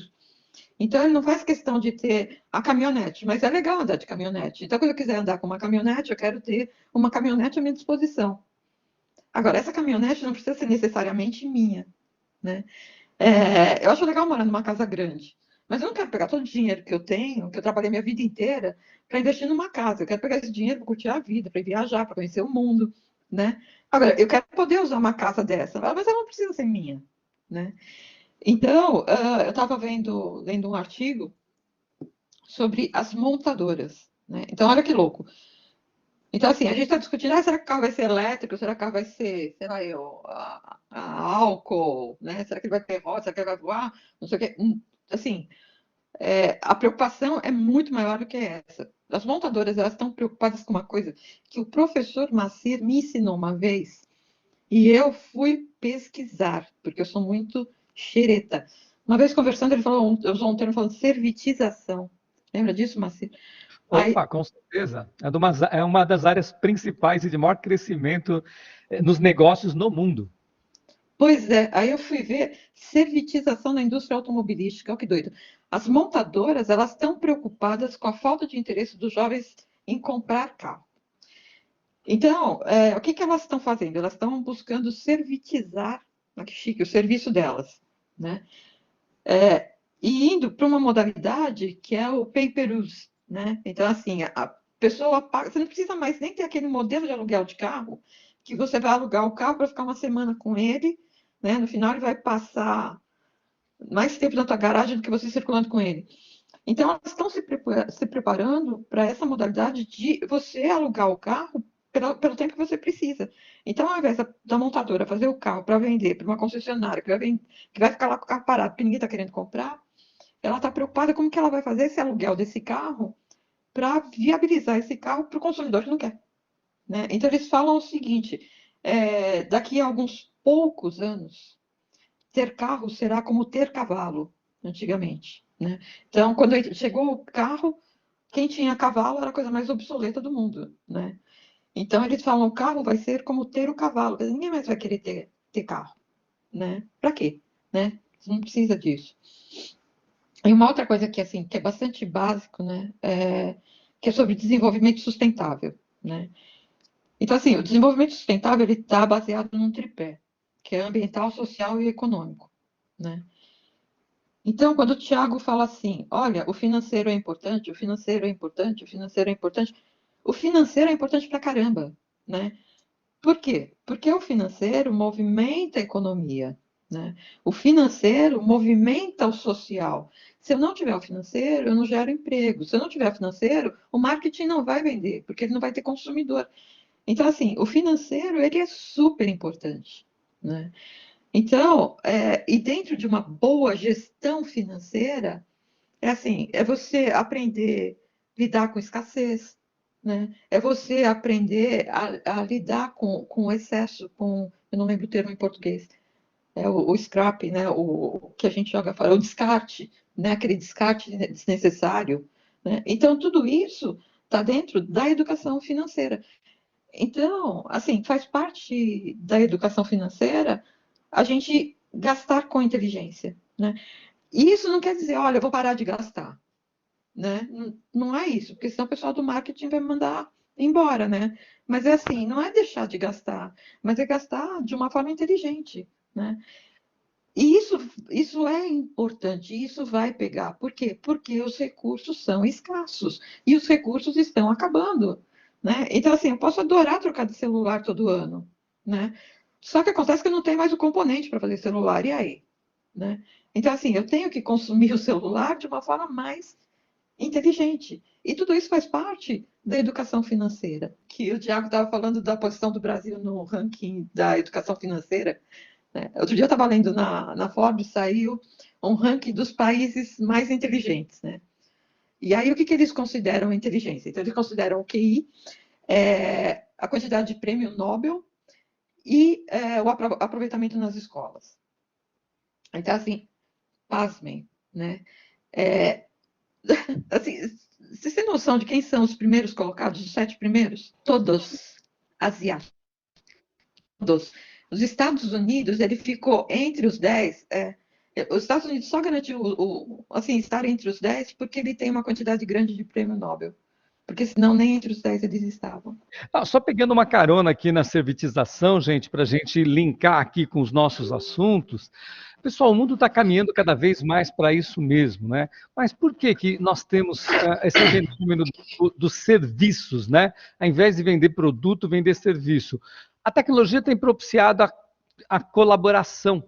Então, ele não faz questão de ter a caminhonete, mas é legal andar de caminhonete. Então, quando eu quiser andar com uma caminhonete, eu quero ter uma caminhonete à minha disposição. Agora, essa caminhonete não precisa ser necessariamente minha, né? Eu acho legal morar numa casa grande, mas eu não quero pegar todo o dinheiro que eu tenho, que eu trabalhei minha vida inteira, para investir numa casa. Eu quero pegar esse dinheiro para curtir a vida, para viajar, para conhecer o mundo, né? Agora, eu quero poder usar uma casa dessa, mas ela não precisa ser minha, né? Então, eu estava lendo um artigo sobre as montadoras, né? Então, olha que louco. Então, assim, a gente está discutindo, será que o carro vai ser elétrico? Será que o carro vai ser, sei lá eu, a álcool, né? Será que ele vai ter roda? Será que ele vai voar? Não sei o quê. Assim, a preocupação é muito maior do que essa. As montadoras, elas estão preocupadas com uma coisa que o professor Macir me ensinou uma vez, e eu fui pesquisar, porque eu sou muito xereta. Uma vez conversando, ele falou, usou um termo falando servitização. Lembra disso, Macir? Aí, Opa, com certeza. É uma das áreas principais e de maior crescimento nos negócios no mundo. pois é, aí eu fui ver servitização na indústria automobilística, olha que doido. As montadoras, elas estão preocupadas com a falta de interesse dos jovens em comprar carro. Então, o que elas estão fazendo? Elas estão buscando servitizar, olha que chique, o serviço delas, né? E indo para uma modalidade que é o pay-per-use, né? Então, assim, a pessoa paga, você não precisa mais nem ter aquele modelo de aluguel de carro, que você vai alugar o carro para ficar uma semana com ele, né? No final ele vai passar mais tempo na tua garagem do que você circulando com ele. Então, elas estão se preparando para essa modalidade de você alugar o carro pelo tempo que você precisa. Então, ao invés da montadora fazer o carro para vender para uma concessionária que vai ficar lá com o carro parado porque ninguém está querendo comprar, ela está preocupada como que ela vai fazer esse aluguel desse carro para viabilizar esse carro para o consumidor que não quer, né? Então, eles falam o seguinte, daqui a alguns poucos anos, ter carro será como ter cavalo, antigamente, né? Então, quando chegou o carro, quem tinha cavalo era a coisa mais obsoleta do mundo, né? Então, eles falam, o carro vai ser como ter o cavalo, ninguém mais vai querer ter carro, né? Para quê? Né? Você não precisa disso. E uma outra coisa que, assim, que é bastante básico, né? Que é sobre desenvolvimento sustentável, né? Então, assim, o desenvolvimento sustentável ele está baseado num tripé, que é ambiental, social e econômico, né? Então, quando o Tiago fala assim, olha, o financeiro é importante, o financeiro é importante, o financeiro é importante, o financeiro é importante pra caramba, né? Por quê? Porque o financeiro movimenta a economia, né? O financeiro movimenta o social. Se eu não tiver o financeiro, eu não gero emprego. Se eu não tiver o financeiro, o marketing não vai vender, porque ele não vai ter consumidor. Então, assim, o financeiro, ele é super importante, né? Então, e dentro de uma boa gestão financeira, assim, é você aprender a lidar com escassez, né? É você aprender a lidar com o excesso, eu não lembro o termo em português, o scrap, né? O que a gente joga fora, o descarte, né? Aquele descarte desnecessário, né? Então, tudo isso está dentro da educação financeira. Então, assim, faz parte da educação financeira a gente gastar com inteligência, né? E isso não quer dizer, olha, eu vou parar de gastar, né? Não é isso, porque senão o pessoal do marketing vai me mandar embora, né? Mas é assim, não é deixar de gastar, mas é gastar de uma forma inteligente, né? E isso é importante, isso vai pegar. Por quê? Porque os recursos são escassos e os recursos estão acabando, né? Então, assim, eu posso adorar trocar de celular todo ano, né? Só que acontece que eu não tenho mais o componente para fazer celular, e aí? Né? Então, assim, eu tenho que consumir o celular de uma forma mais inteligente. E tudo isso faz parte da educação financeira, que o Tiago estava falando da posição do Brasil no ranking da educação financeira, né? Outro dia eu estava lendo na Forbes, saiu um ranking dos países mais inteligentes, né? E aí, o que eles consideram inteligência? Então, eles consideram o QI, a quantidade de prêmio Nobel e o aproveitamento nas escolas. Então, assim, pasmem, né? Assim, vocês têm noção de quem são os primeiros colocados, os 7 primeiros? Todos asiáticos. Todos. Os Estados Unidos, ele ficou entre os 10. Os Estados Unidos só garantiu assim, estar entre os 10 porque ele tem uma quantidade grande de prêmio Nobel. Porque senão nem entre os 10 eles estavam. Só pegando uma carona aqui na servitização, gente, para a gente linkar aqui com os nossos assuntos. Pessoal, o mundo está caminhando cada vez mais para isso mesmo, né? Mas por que que nós temos esse fenômeno dos serviços, né? Ao invés de vender produto, vender serviço. A tecnologia tem propiciado a colaboração,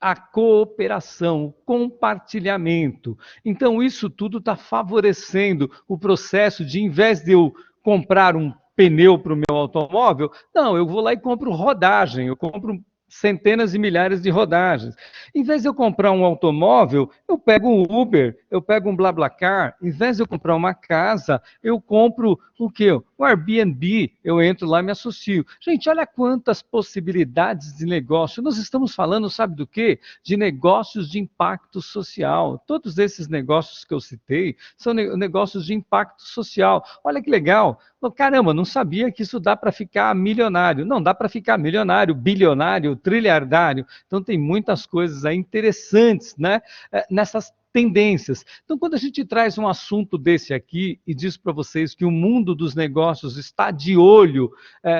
a cooperação, o compartilhamento. Então, isso tudo está favorecendo o processo de, em vez de eu comprar um pneu para o meu automóvel, não, eu vou lá e compro rodagem, eu compro centenas e milhares de rodagens. Em vez de eu comprar um automóvel, eu pego um Uber, eu pego um BlaBlaCar. Em vez de eu comprar uma casa, eu compro o quê? Um Airbnb, eu entro lá e me associo. Gente, olha quantas possibilidades de negócio. Nós estamos falando, sabe do quê? De negócios de impacto social. Todos esses negócios que eu citei são negócios de impacto social. Olha que legal. Caramba, não sabia que isso dá para ficar milionário. Não, dá para ficar milionário, bilionário, trilhardário. Então tem muitas coisas aí interessantes, né? Nessas tendências. Então, quando a gente traz um assunto desse aqui e diz para vocês que o mundo dos negócios está de olho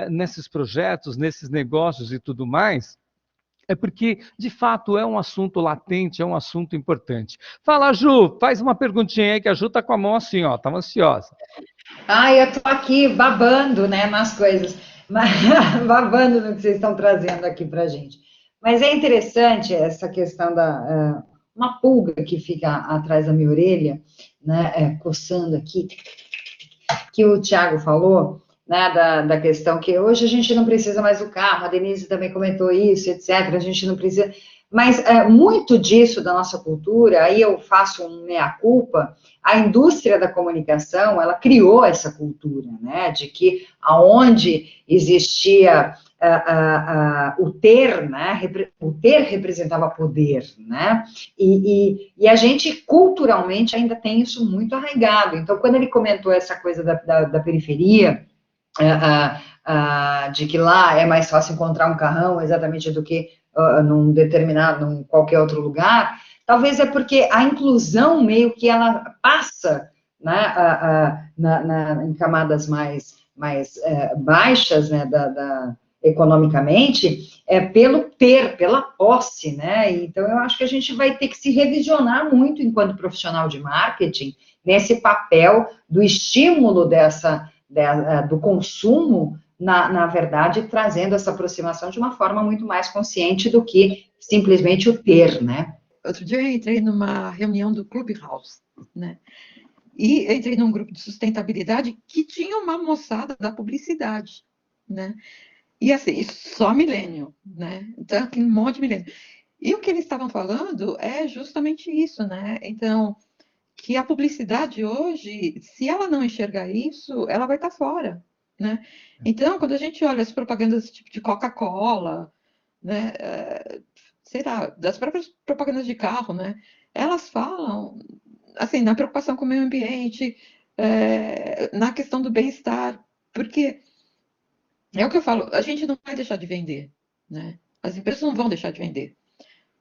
nesses projetos, nesses negócios e tudo mais, é porque, de fato, é um assunto latente, é um assunto importante. Fala, Ju, faz uma perguntinha aí, que a Ju está com a mão assim, ó, estava ansiosa. Eu tô aqui babando, né, nas coisas, babando no que vocês estão trazendo aqui pra gente. Mas é interessante essa questão uma pulga que fica atrás da minha orelha, né, coçando aqui, que o Tiago falou, né, da questão que hoje a gente não precisa mais do carro, a Denise também comentou isso, etc., a gente não precisa, mas muito disso da nossa cultura, aí eu faço um meia-culpa, a indústria da comunicação, ela criou essa cultura, né, de que aonde existia o ter, né, o ter representava poder, né, e a gente culturalmente ainda tem isso muito arraigado. Então, quando ele comentou essa coisa da periferia, de que lá é mais fácil encontrar um carrão exatamente do que num qualquer outro lugar, talvez é porque a inclusão meio que ela passa, né, em camadas mais baixas, né, economicamente, pelo ter, pela posse, né? Então eu acho que a gente vai ter que se revisionar muito enquanto profissional de marketing nesse papel do estímulo do consumo, na verdade, trazendo essa aproximação de uma forma muito mais consciente do que simplesmente o ter, né? Outro dia eu entrei numa reunião do Clubhouse, né? E eu entrei num grupo de sustentabilidade que tinha uma moçada da publicidade, né? E assim, só milênio, né? Então, tem um monte de milênio. E o que eles estavam falando é justamente isso, né? Então, que a publicidade hoje, se ela não enxergar isso, ela vai estar fora, né? Então, quando a gente olha as propagandas tipo de Coca-Cola, né, sei lá, das próprias propagandas de carro, né, elas falam, assim, na preocupação com o meio ambiente, na questão do bem-estar, porque é o que eu falo, a gente não vai deixar de vender, né? As empresas não vão deixar de vender.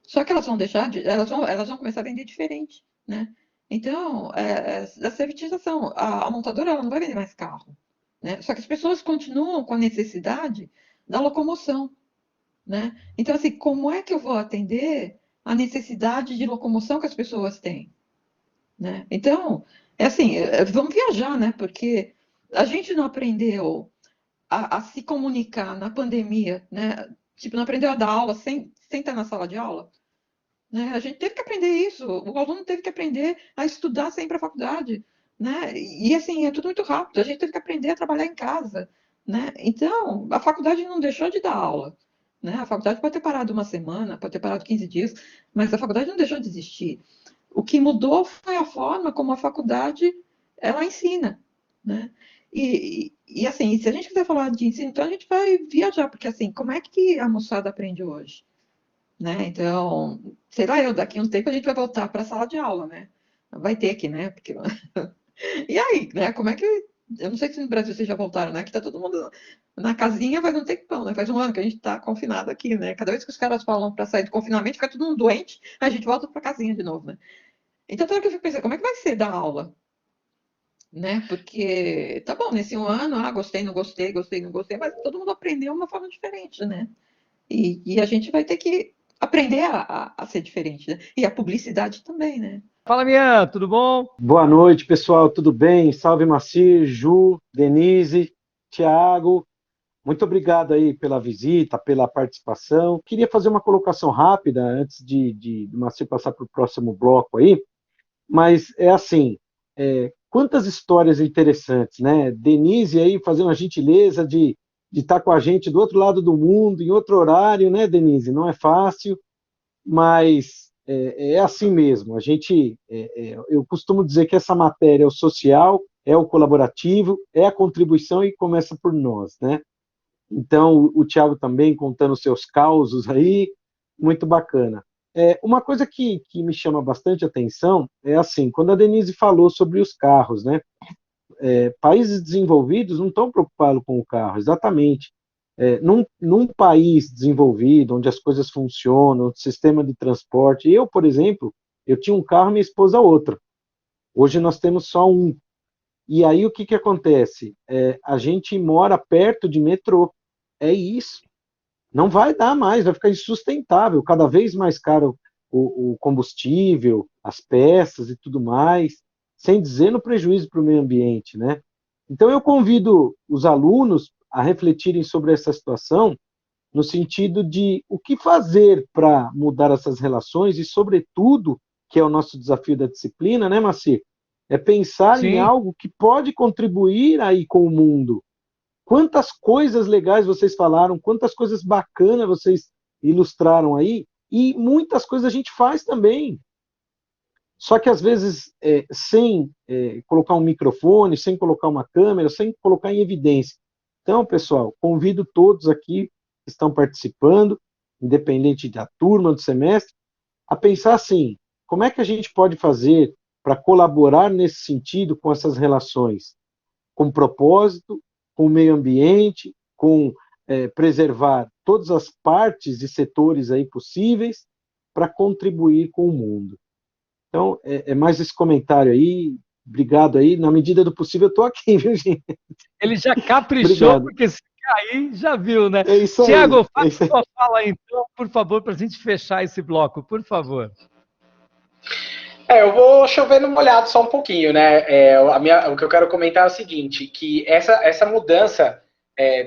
Só que elas vão elas vão começar a vender diferente, né? Então, a servitização, a montadora ela não vai vender mais carro, né? Só que as pessoas continuam com a necessidade da locomoção, né? Então, assim, como é que eu vou atender a necessidade de locomoção que as pessoas têm, né? Então, assim, vamos viajar, né? Porque a gente não aprendeu a se comunicar na pandemia, né? Tipo, não aprendeu a dar aula sem estar na sala de aula, né? A gente teve que aprender isso. O aluno teve que aprender a estudar sem ir para a faculdade, né? E assim, é tudo muito rápido, a gente teve que aprender a trabalhar em casa, né? Então, a faculdade não deixou de dar aula, né? A faculdade pode ter parado uma semana, pode ter parado 15 dias, mas a faculdade não deixou de existir. O que mudou foi a forma como a faculdade ela ensina, né? E assim, se a gente quiser falar de ensino, então a gente vai viajar, porque assim, como é que a moçada aprende hoje? Né? Então, sei lá, eu daqui a um tempo a gente vai voltar para a sala de aula, né? Vai ter que, né? Porque... E aí, né? Como é que. Eu não sei se no Brasil vocês já voltaram, né? Que tá todo mundo na casinha faz um tempão, né? Faz um ano que a gente tá confinado aqui, né? Cada vez que os caras falam para sair do confinamento, fica todo mundo doente, a gente volta para casinha de novo, né? Então, toda hora que eu fico pensando, como é que vai ser dar aula? Né? Porque, tá bom, nesse um ano, gostei, não gostei, gostei, não gostei, mas todo mundo aprendeu uma forma diferente, né? E a gente vai ter que aprender a ser diferente, né? E a publicidade também, né? Fala, Mian, tudo bom? Boa noite, pessoal, tudo bem? Salve, Macir, Ju, Denise, Tiago. Muito obrigado aí pela visita, pela participação. Queria fazer uma colocação rápida antes do Macir passar para o próximo bloco aí, mas é assim, quantas histórias interessantes, né? Denise aí fazendo a gentileza de estar com a gente do outro lado do mundo, em outro horário, né, Denise? Não é fácil, mas é assim mesmo. Eu costumo dizer que essa matéria é o social, é o colaborativo, é a contribuição e começa por nós, né? Então, o Thiago também contando seus causos aí, muito bacana. Uma coisa que me chama bastante atenção é assim, quando a Denise falou sobre os carros, né? Países desenvolvidos não estão preocupados com o carro, exatamente. Num país desenvolvido, onde as coisas funcionam, o sistema de transporte, eu, por exemplo, eu tinha um carro, minha esposa outra. Hoje nós temos só um. E aí o que que acontece? A gente mora perto de metrô. É isso. Não vai dar mais, vai ficar insustentável, cada vez mais caro o combustível, as peças e tudo mais, sem dizer no prejuízo para o meio ambiente, né? Então eu convido os alunos a refletirem sobre essa situação no sentido de o que fazer para mudar essas relações e, sobretudo, que é o nosso desafio da disciplina, né, Macir? É pensar em Sim. algo que pode contribuir aí com o mundo. Quantas coisas legais vocês falaram, quantas coisas bacanas vocês ilustraram aí, e muitas coisas a gente faz também. Só que às vezes sem colocar um microfone, sem colocar uma câmera, sem colocar em evidência. Então, pessoal, convido todos aqui que estão participando, independente da turma, do semestre, a pensar assim, como é que a gente pode fazer para colaborar nesse sentido com essas relações? Com propósito, com o meio ambiente, com preservar todas as partes e setores aí possíveis para contribuir com o mundo. Então, é mais esse comentário aí. Obrigado aí. Na medida do possível, eu estou aqui, viu, gente? Ele já caprichou, Obrigado. porque se cair, já viu, né? É isso aí. Tiago, É faça isso aí. sua fala aí, então, por favor, para a gente fechar esse bloco, por favor. Eu vou chover no molhado só um pouquinho, né? O que eu quero comentar é o seguinte, que essa mudança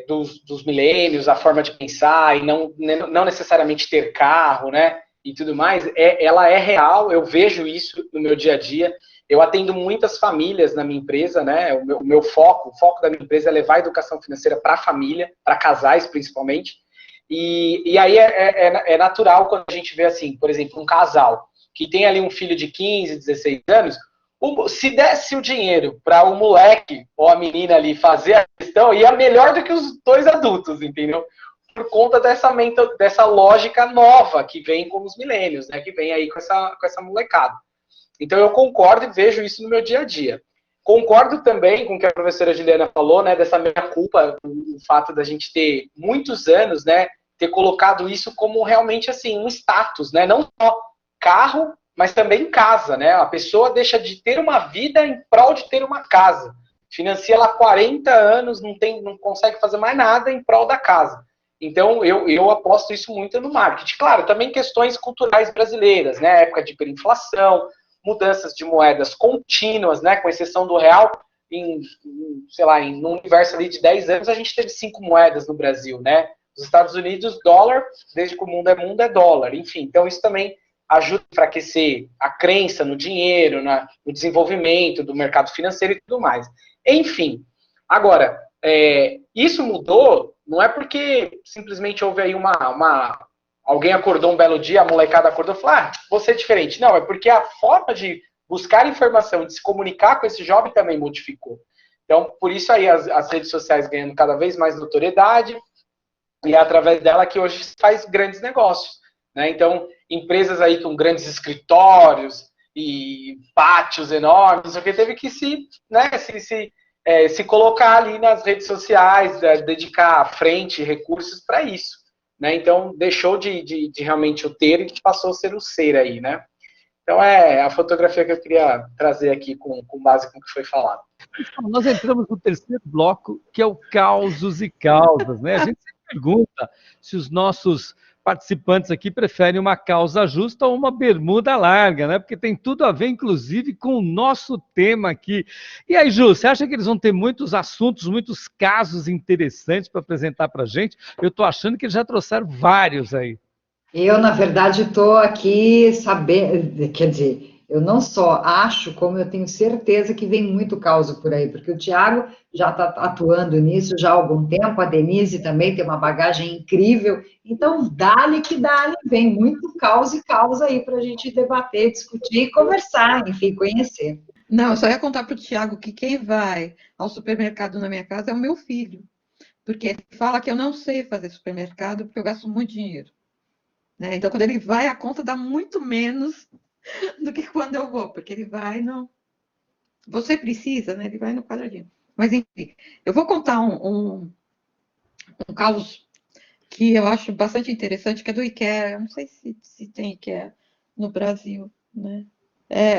dos milênios, a forma de pensar e não necessariamente ter carro, né? E tudo mais, ela é real, eu vejo isso no meu dia a dia. Eu atendo muitas famílias na minha empresa, né? O foco da minha empresa é levar a educação financeira para a família, para casais principalmente. E aí é natural quando a gente vê assim, por exemplo, um casal que tem ali um filho de 15, 16 anos, se desse o dinheiro para o moleque ou a menina ali fazer a questão, ia melhor do que os dois adultos, entendeu? Por conta dessa lógica nova que vem com os milênios, né? Que vem aí com essa molecada. Então eu concordo e vejo isso no meu dia a dia. Concordo também com o que a professora Juliana falou, né? Dessa meia culpa, o fato da gente ter muitos anos, né? Ter colocado isso como realmente assim um status, né? Não só carro, mas também casa, né? A pessoa deixa de ter uma vida em prol de ter uma casa. Financia lá 40 anos, não consegue fazer mais nada em prol da casa. Então, eu aposto isso muito no marketing. Claro, também questões culturais brasileiras, né? Época de hiperinflação, mudanças de moedas contínuas, né? Com exceção do real, no universo ali de 10 anos, a gente teve 5 moedas no Brasil, né? Os Estados Unidos, dólar, desde que o mundo é dólar. Enfim, então isso também ajuda a enfraquecer a crença no dinheiro, no desenvolvimento do mercado financeiro e tudo mais. Enfim, agora, isso mudou, não é porque simplesmente houve aí alguém acordou um belo dia, a molecada acordou e falou, vou ser diferente. Não, é porque a forma de buscar informação, de se comunicar com esse jovem também modificou. Então, por isso aí as redes sociais ganhando cada vez mais notoriedade, e é através dela que hoje se faz grandes negócios, né? Então, empresas aí com grandes escritórios e pátios enormes, o que teve que se colocar ali nas redes sociais, dedicar frente, recursos para isso, né? Então, deixou de realmente o ter e passou a ser o ser aí, né? Então, é a fotografia que eu queria trazer aqui com base com o que foi falado. Então, nós entramos no terceiro bloco, que é o causos e causas, né? A gente sempre pergunta se os nossos participantes aqui preferem uma causa justa ou uma bermuda larga, né? Porque tem tudo a ver, inclusive, com o nosso tema aqui. E aí, Ju, você acha que eles vão ter muitos assuntos, muitos casos interessantes para apresentar para a gente? Eu estou achando que eles já trouxeram vários aí. Eu, na verdade, estou aqui sabendo, quer dizer, eu não só acho, como eu tenho certeza que vem muito caos por aí, porque o Tiago já está atuando nisso já há algum tempo, a Denise também tem uma bagagem incrível, então dá-lhe que dá-lhe, vem muito caos e caos aí para a gente debater, discutir e conversar, enfim, conhecer. Não, eu só ia contar para o Tiago que quem vai ao supermercado na minha casa é o meu filho, porque ele fala que eu não sei fazer supermercado porque eu gasto muito dinheiro. Né? Então, quando ele vai, a conta dá muito menos do que quando eu vou, porque ele vai no... Você precisa, né? Ele vai no quadradinho. Mas, enfim, eu vou contar um caso que eu acho bastante interessante, que é do IKEA. Eu não sei se tem IKEA no Brasil, né?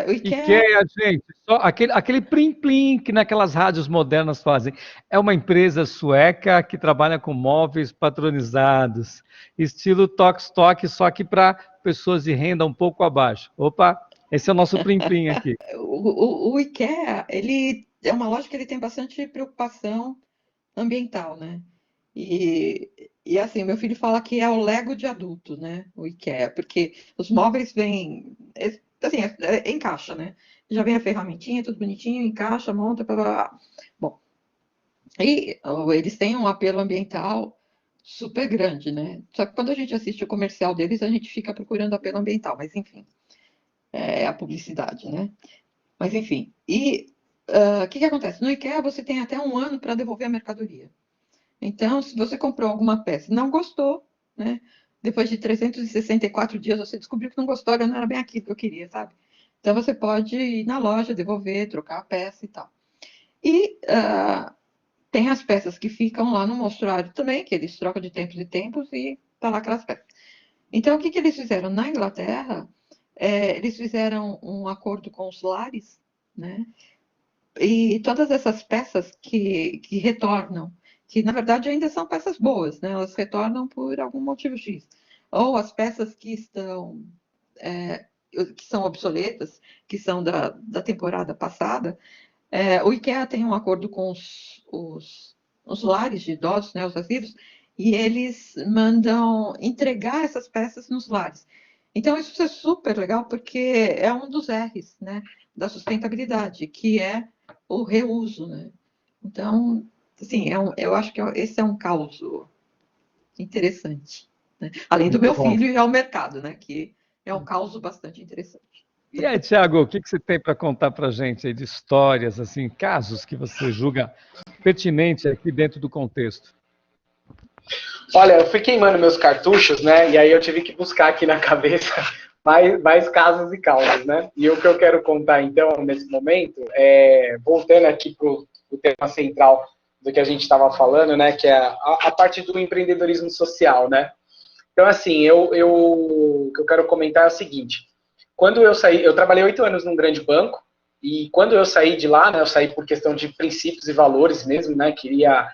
O IKEA, gente, só aquele plim-plim que naquelas rádios modernas fazem. É uma empresa sueca que trabalha com móveis patronizados, estilo Tokstok, só que para pessoas de renda um pouco abaixo. Opa, esse é o nosso plim-plim aqui. O IKEA, ele é uma loja que ele tem bastante preocupação ambiental, né? E assim, meu filho fala que é o Lego de adulto, né? O IKEA, porque os móveis vêm... Assim, encaixa, né? Já vem a ferramentinha, tudo bonitinho, encaixa, monta, blá, blá, blá. Bom, e eles têm um apelo ambiental super grande, né? Só que quando a gente assiste o comercial deles, a gente fica procurando apelo ambiental, mas enfim, é a publicidade, né? Mas enfim, e o que acontece? No IKEA você tem até 1 ano para devolver a mercadoria. Então, se você comprou alguma peça e não gostou, né? Depois de 364 dias, você descobriu que não gostou, não era bem aquilo que eu queria, sabe? Então, você pode ir na loja, devolver, trocar a peça e tal. E tem as peças que ficam lá no mostruário também, que eles trocam de tempos em tempos e tá lá aquelas peças. Então, o que eles fizeram? Na Inglaterra, eles fizeram um acordo com os lares, né? E todas essas peças que retornam, que na verdade ainda são peças boas, né? Elas retornam por algum motivo X. Ou as peças que são obsoletas, que são da temporada passada, o IKEA tem um acordo com os lares de idosos, né, os asilos, e eles mandam entregar essas peças nos lares. Então, isso é super legal, porque é um dos R's, né, da sustentabilidade, que é o reuso, né? Então, assim, eu acho que esse é um caso interessante, né? Além do meu filho e ao mercado, né? Que é um caso bastante interessante. E aí, Tiago, o que você tem para contar para a gente aí de histórias, assim, casos que você julga pertinente aqui dentro do contexto? Olha, eu fui queimando meus cartuchos, né? E aí eu tive que buscar aqui na cabeça mais casos e causas, né? E o que eu quero contar, então, nesse momento, voltando aqui para o tema central do que a gente estava falando, né? Que é a parte do empreendedorismo social, né? Então, assim, o que eu quero comentar é o seguinte. Quando eu saí, eu trabalhei 8 anos num grande banco, e quando eu saí de lá, né? Eu saí por questão de princípios e valores mesmo, né? Queria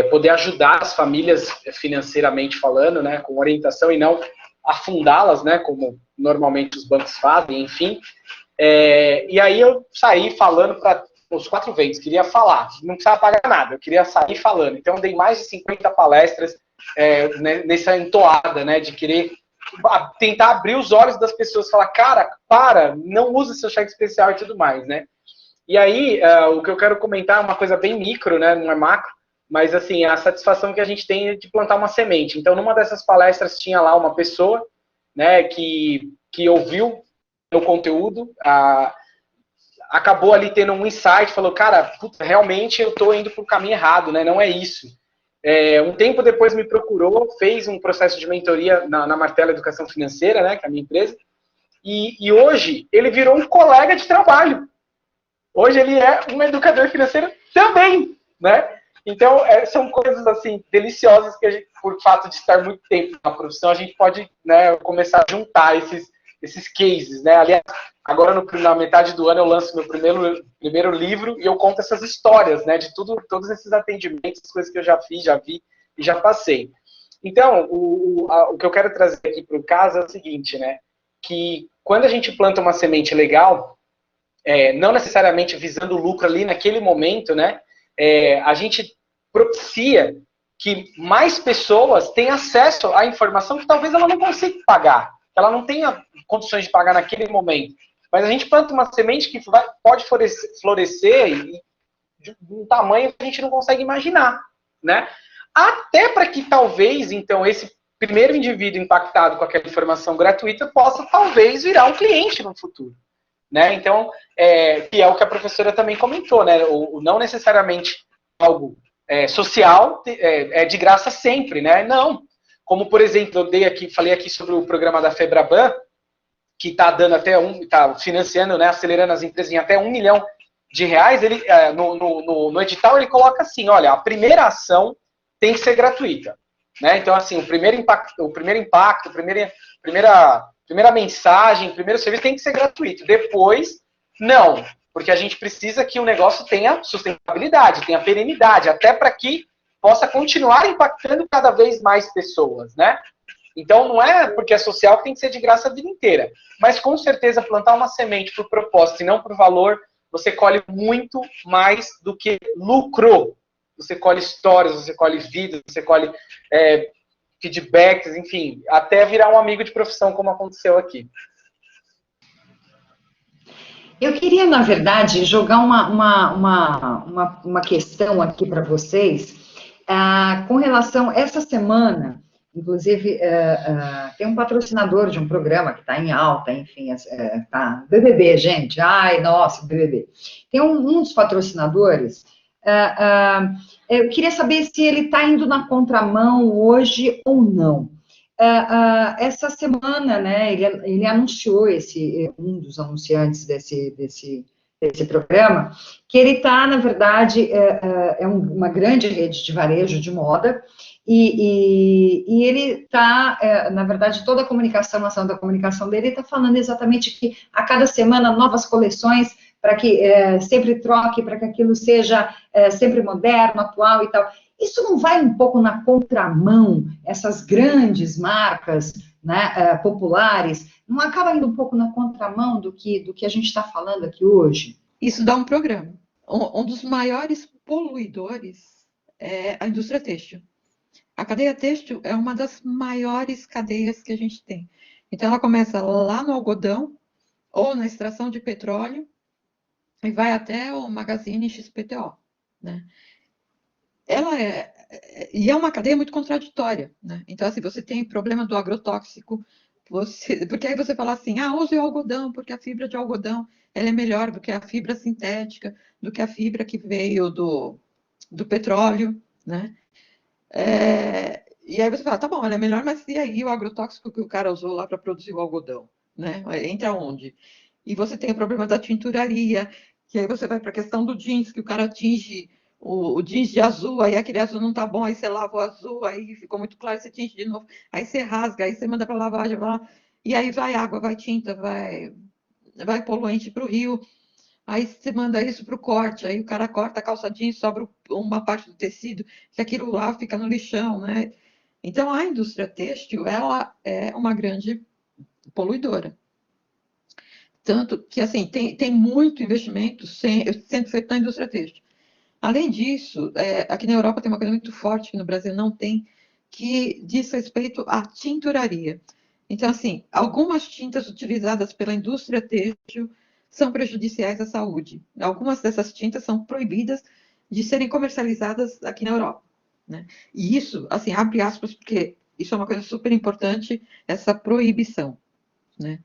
poder ajudar as famílias financeiramente falando, né? Com orientação e não afundá-las, né? Como normalmente os bancos fazem, enfim. E aí eu saí falando para os 4 ventos, queria falar, não precisava pagar nada, eu queria sair falando. Então, eu dei mais de 50 palestras nessa entoada, né, de querer tentar abrir os olhos das pessoas, falar, cara, não usa seu cheque especial e tudo mais, né? E aí, o que eu quero comentar é uma coisa bem micro, né? Não é macro, mas assim, a satisfação que a gente tem de plantar uma semente. Então, numa dessas palestras tinha lá uma pessoa, né, que ouviu o conteúdo, acabou ali tendo um insight, falou, cara, puta, realmente eu estou indo para o caminho errado, né? Não é isso. Um tempo depois me procurou, fez um processo de mentoria na Martelo Educação Financeira, né, que é a minha empresa, e hoje ele virou um colega de trabalho. Hoje ele é um educador financeiro também, né? Então, são coisas, assim, deliciosas que a gente, por fato de estar muito tempo na profissão, a gente pode, né, começar a juntar esses cases, né? Aliás, agora na metade do ano eu lanço meu primeiro livro e eu conto essas histórias, né? De todos esses atendimentos, as coisas que eu já fiz, já vi e já passei. Então, o que eu quero trazer aqui para o caso é o seguinte, né? Que quando a gente planta uma semente legal, não necessariamente visando lucro ali naquele momento, né? A gente propicia que mais pessoas tenham acesso à informação que talvez ela não consiga pagar, que ela não tenha condições de pagar naquele momento. Mas a gente planta uma semente que pode florescer de um tamanho que a gente não consegue imaginar, né? Até para que talvez, então, esse primeiro indivíduo impactado com aquela informação gratuita possa talvez virar um cliente no futuro. Né? Então, que é o que a professora também comentou, né? Não necessariamente algo social é de graça sempre, né? Não. Como, por exemplo, falei aqui sobre o programa da Febraban, que está dando está financiando, né, acelerando as empresas em até R$1 milhão. Ele, no edital ele coloca assim, olha, a primeira ação tem que ser gratuita. Né? Então, assim, a primeira mensagem, o primeiro serviço tem que ser gratuito. Depois, não. Porque a gente precisa que o negócio tenha sustentabilidade, tenha perenidade, até para que possa continuar impactando cada vez mais pessoas, né? Então, não é porque é social que tem que ser de graça a vida inteira. Mas, com certeza, plantar uma semente por propósito e não por valor, você colhe muito mais do que lucro. Você colhe histórias, você colhe vidas, você colhe feedbacks, enfim, até virar um amigo de profissão, como aconteceu aqui. Eu queria, na verdade, jogar uma questão aqui para vocês, com relação, essa semana, inclusive, tem um patrocinador de um programa que está em alta, enfim, tá, BBB, gente, ai, nossa, BBB. Tem um dos patrocinadores, eu queria saber se ele está indo na contramão hoje ou não. Essa semana, né, ele anunciou, um dos anunciantes desse programa, que ele está, na verdade, uma grande rede de varejo de moda, e ele está, na verdade, toda a comunicação, a ação da comunicação dele está falando exatamente que a cada semana novas coleções, para que sempre troque, para que aquilo seja sempre moderno, atual e tal. Isso não vai um pouco na contramão, essas grandes marcas, né, populares, não acaba indo um pouco na contramão do que a gente está falando aqui hoje? Isso dá um programa. Um dos maiores poluidores é a indústria têxtil. A cadeia têxtil é uma das maiores cadeias que a gente tem. Então, ela começa lá no algodão, ou na extração de petróleo, e vai até o Magazine XPTO, né? Ela é uma cadeia muito contraditória, né? Então, assim, você tem problema do agrotóxico, porque aí você fala assim, use o algodão, porque a fibra de algodão ela é melhor do que a fibra sintética, do que a fibra que veio do petróleo, né? E aí você fala, tá bom, ela é melhor, mas e aí o agrotóxico que o cara usou lá para produzir o algodão, né? Entra onde? E você tem o problema da tinturaria, que aí você vai para a questão do jeans, que o cara tinge o jeans de azul, aí aquele azul não tá bom, aí você lava o azul, aí ficou muito claro, você tinge de novo, aí você rasga, aí você manda para lavagem, e aí vai água, vai tinta, vai poluente para o rio, aí você manda isso para o corte, aí o cara corta a calça jeans, sobra uma parte do tecido, que aquilo lá fica no lixão, né? Então, a indústria têxtil, ela é uma grande poluidora. Tanto que, assim, tem muito investimento sendo feito na indústria têxtil. Além disso, aqui na Europa tem uma coisa muito forte, que no Brasil não tem, que diz respeito à tinturaria. Então, assim, algumas tintas utilizadas pela indústria têxtil são prejudiciais à saúde. Algumas dessas tintas são proibidas de serem comercializadas aqui na Europa, né? E isso, assim, abre aspas, porque isso é uma coisa super importante, essa proibição, né?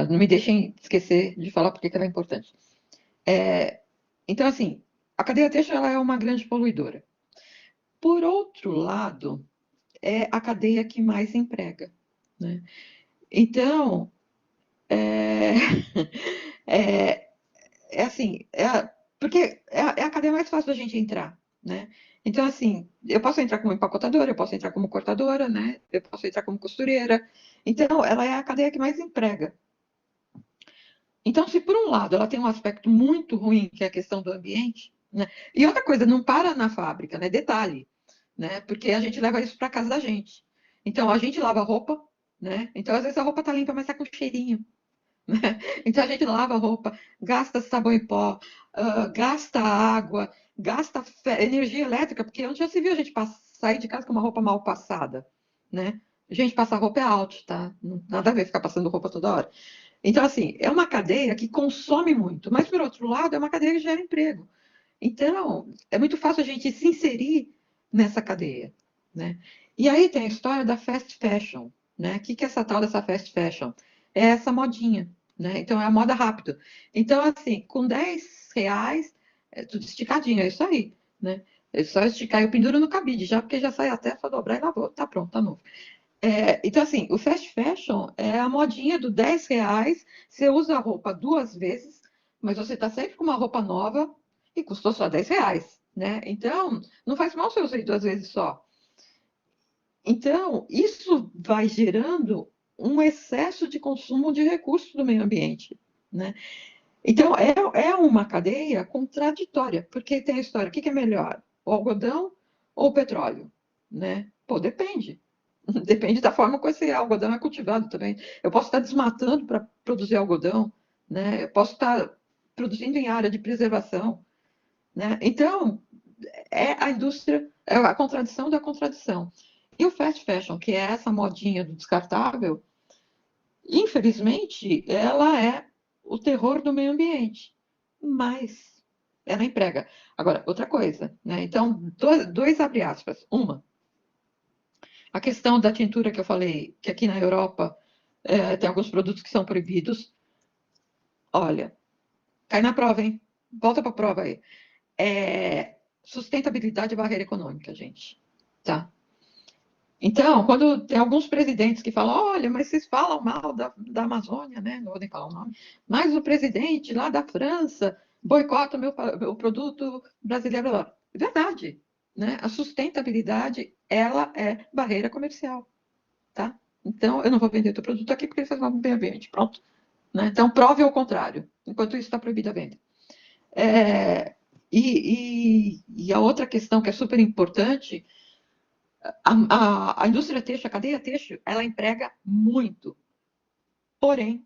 Não me deixem esquecer de falar porque que ela é importante. Então, assim, a cadeia têxtil ela é uma grande poluidora. Por outro lado, é a cadeia que mais emprega, né? Então, assim, porque é a cadeia mais fácil da gente entrar, né? Então, assim, eu posso entrar como empacotadora, eu posso entrar como cortadora, né? Eu posso entrar como costureira. Então, ela é a cadeia que mais emprega. Então, se por um lado ela tem um aspecto muito ruim, que é a questão do ambiente, né? E outra coisa, não para na fábrica, né? Detalhe, né? Porque a gente leva isso para casa da gente. Então, a gente lava a roupa, né? Então, às vezes a roupa tá limpa, mas tá com cheirinho, né? Então, a gente lava a roupa, gasta sabão em pó, gasta água, gasta energia elétrica, porque onde já se viu a gente sair de casa com uma roupa mal passada, né? Gente, passar roupa é out, tá? Nada a ver ficar passando roupa toda hora. Então, assim, é uma cadeia que consome muito, mas, por outro lado, é uma cadeia que gera emprego. Então, é muito fácil a gente se inserir nessa cadeia, né? E aí tem a história da fast fashion, né? O que é essa tal dessa fast fashion? É essa modinha, né? Então, é a moda rápida. Então, assim, com R$10, é tudo esticadinho, é isso aí, né? É só esticar, eu penduro no cabide já, porque já sai até, só dobrar e lavou, tá pronto, tá novo. Então, assim, o fast fashion é a modinha do R$10, você usa a roupa 2 vezes, mas você está sempre com uma roupa nova e custou só R$10, né? Então, não faz mal se eu usei 2 vezes só. Então, isso vai gerando um excesso de consumo de recursos do meio ambiente, né? Então, é uma cadeia contraditória, porque tem a história, o que é melhor, o algodão ou o petróleo, né? Pô, depende. Depende da forma como esse algodão é cultivado também. Eu posso estar desmatando para produzir algodão, né? Eu posso estar produzindo em área de preservação, né? Então, é a indústria, é a contradição da contradição. E o fast fashion, que é essa modinha do descartável, infelizmente, ela é o terror do meio ambiente, mas ela emprega. Agora, outra coisa, né? Então, dois abre aspas. Uma, a questão da tintura que eu falei, que aqui na Europa tem alguns produtos que são proibidos. Olha, cai na prova, hein? Volta para a prova aí. Sustentabilidade e barreira econômica, gente. Tá? Então, quando tem alguns presidentes que falam, olha, mas vocês falam mal da Amazônia, né? Não vou nem falar o nome, mas o presidente lá da França boicota o produto brasileiro lá. É verdade, né? A sustentabilidade, ela é barreira comercial, tá? Então, eu não vou vender o teu produto aqui porque ele faz mal para o meio ambiente, pronto. Né? Então, prove ao contrário. Enquanto isso, está proibida a venda. E a outra questão que é super importante, a indústria têxtil, a cadeia têxtil, ela emprega muito. Porém,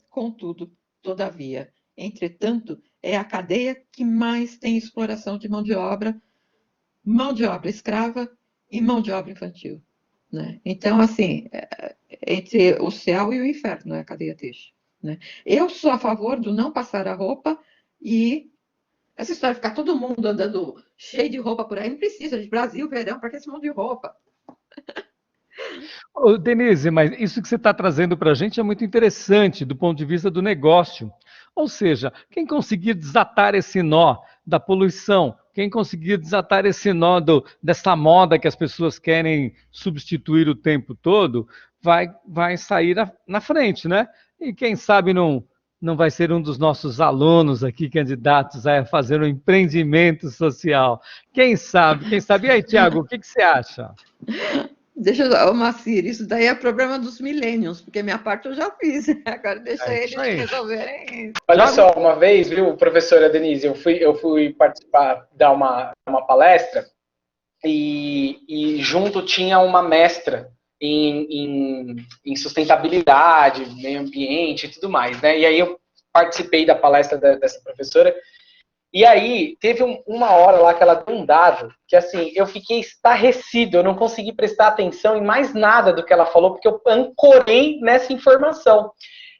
contudo, todavia, entretanto, é a cadeia que mais tem exploração de mão de obra escrava e mão de obra infantil. Né? Então, assim, entre o céu e o inferno é a cadeia têxtil. Né? Eu sou a favor do não passar a roupa e essa história de ficar todo mundo andando cheio de roupa por aí, não precisa, de Brasil, verão, para que esse monte de roupa? Ô, Denise, mas isso que você está trazendo para a gente é muito interessante do ponto de vista do negócio. Ou seja, quem conseguir desatar esse nó da poluição, quem conseguir desatar esse nó dessa moda que as pessoas querem substituir o tempo todo, vai sair na frente, né? E quem sabe não vai ser um dos nossos alunos aqui, candidatos a fazer um empreendimento social. Quem sabe, quem sabe? E aí, Tiago, o que você acha? Deixa eu, Macir, isso daí é problema dos millennials, porque minha parte eu já fiz. Agora deixa isso eles aí. resolverem isso. Olha só, uma vez, viu, professora Denise, eu fui participar, dar uma palestra e junto tinha uma mestra em sustentabilidade, meio ambiente e tudo mais, né? E aí eu participei da palestra dessa professora E aí, teve uma hora lá que ela deu um dado, que assim, eu fiquei estarrecido, eu não consegui prestar atenção em mais nada do que ela falou, porque eu ancorei nessa informação.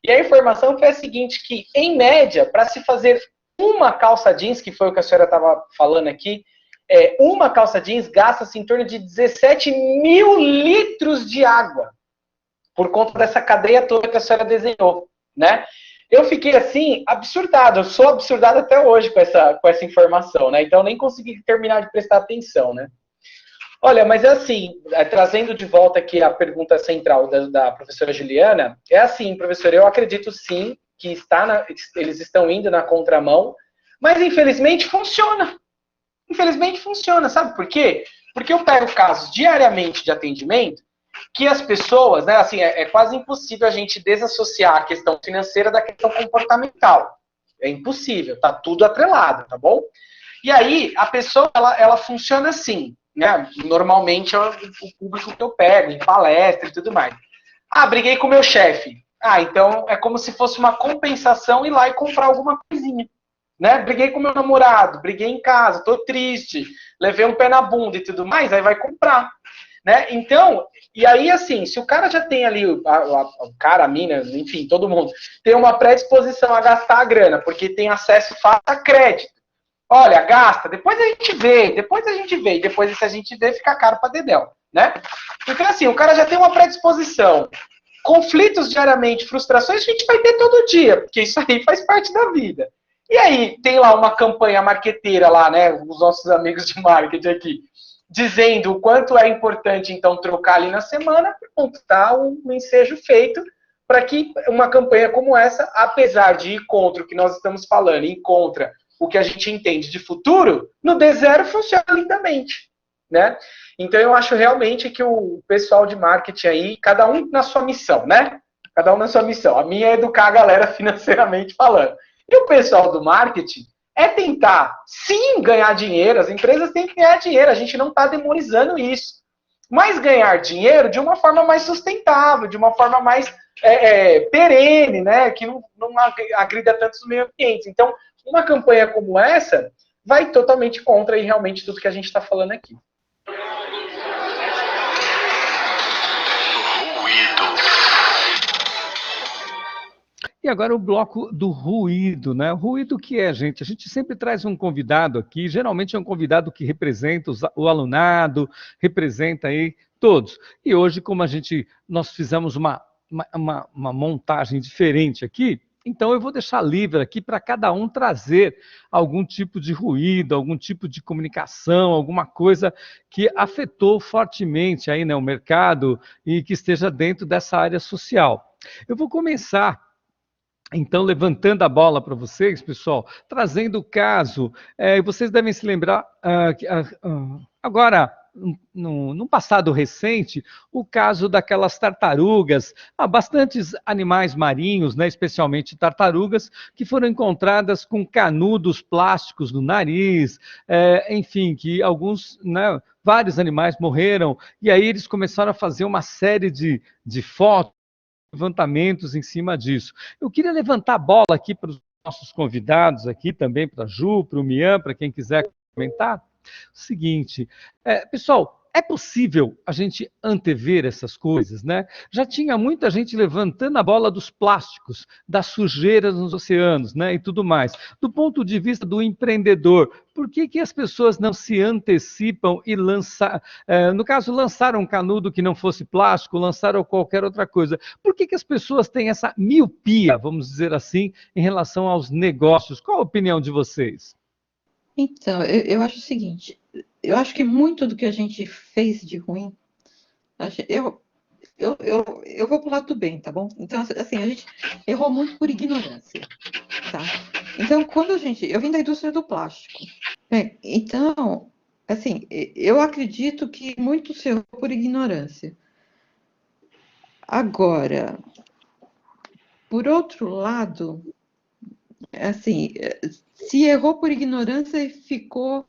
E a informação foi a seguinte, que, em média, para se fazer uma calça jeans, que foi o que a senhora estava falando aqui, uma calça jeans gasta-se em torno de 17 mil litros de água, por conta dessa cadeia toda que a senhora desenhou, né? Eu fiquei assim, absurdado, eu sou absurdado até hoje com essa informação, né? Então nem consegui terminar de prestar atenção, né? Olha, mas é assim, trazendo de volta aqui a pergunta central da professora Juliana, é assim, professor, eu acredito sim que eles estão indo na contramão, mas infelizmente funciona. Infelizmente funciona, sabe por quê? Porque eu pego casos diariamente de atendimento que as pessoas, né, assim, é quase impossível a gente desassociar a questão financeira da questão comportamental. É impossível, tá tudo atrelado, tá bom? E aí, a pessoa, ela funciona assim, né? Normalmente é o público que eu pego, em palestra e tudo mais. Ah, briguei com o meu chefe. Ah, então é como se fosse uma compensação ir lá e comprar alguma coisinha. Né? Briguei com meu namorado, briguei em casa, tô triste, levei um pé na bunda e tudo mais, aí vai comprar. Né? Então, e aí assim, se o cara já tem ali, o cara, a mina, enfim, todo mundo, tem uma predisposição a gastar a grana, porque tem acesso fácil a crédito. Olha, gasta, depois a gente vê, e depois se a gente vê, fica caro pra dedéu, né? Então assim, o cara já tem uma predisposição. Conflitos diariamente, frustrações, a gente vai ter todo dia, porque isso aí faz parte da vida. E aí, tem lá uma campanha marqueteira lá, né, os nossos amigos de marketing aqui, dizendo o quanto é importante, então, trocar ali na semana, pronto, tá um ensejo feito para que uma campanha como essa, apesar de ir contra o que nós estamos falando, ir contra o que a gente entende de futuro, no D0 funciona lindamente, né? Então, eu acho realmente que o pessoal de marketing aí, cada um na sua missão, né? Cada um na sua missão. A minha é educar a galera financeiramente falando. E o pessoal do marketing é tentar, sim, ganhar dinheiro. As empresas têm que ganhar dinheiro, a gente não está demonizando isso. Mas ganhar dinheiro de uma forma mais sustentável, de uma forma mais perene, né? Que não agrida tanto os meio ambientes. Então, uma campanha como essa vai totalmente contra aí, realmente tudo que a gente está falando aqui. E agora o bloco do ruído, né? O ruído que é, gente? A gente sempre traz um convidado aqui, geralmente é um convidado que representa o alunado, representa aí todos. E hoje, como nós fizemos uma montagem diferente aqui, então eu vou deixar livre aqui para cada um trazer algum tipo de ruído, algum tipo de comunicação, alguma coisa que afetou fortemente aí, né, o mercado e que esteja dentro dessa área social. Eu vou começar então, levantando a bola para vocês, pessoal, trazendo o caso, vocês devem se lembrar que agora, num passado recente, o caso daquelas tartarugas, há bastantes animais marinhos, né, especialmente tartarugas, que foram encontradas com canudos plásticos no nariz, enfim, que alguns, né, vários animais morreram, e aí eles começaram a fazer uma série de fotos, levantamentos em cima disso. Eu queria levantar a bola aqui para os nossos convidados aqui, também para a Ju, para o Mian, para quem quiser comentar. O seguinte, pessoal, é possível a gente antever essas coisas, né? Já tinha muita gente levantando a bola dos plásticos, das sujeiras nos oceanos, né? E tudo mais. Do ponto de vista do empreendedor, por que as pessoas não se antecipam e no caso, lançaram um canudo que não fosse plástico, lançaram qualquer outra coisa? Por que as pessoas têm essa miopia, vamos dizer assim, em relação aos negócios? Qual a opinião de vocês? Então, eu acho o seguinte, eu acho que muito do que a gente fez de ruim, eu vou pro lado do bem, tá bom? Então, assim, a gente errou muito por ignorância, tá? Então, eu vim da indústria do plástico. Então, assim, eu acredito que muito se errou por ignorância. Agora, por outro lado, assim, se errou por ignorância e ficou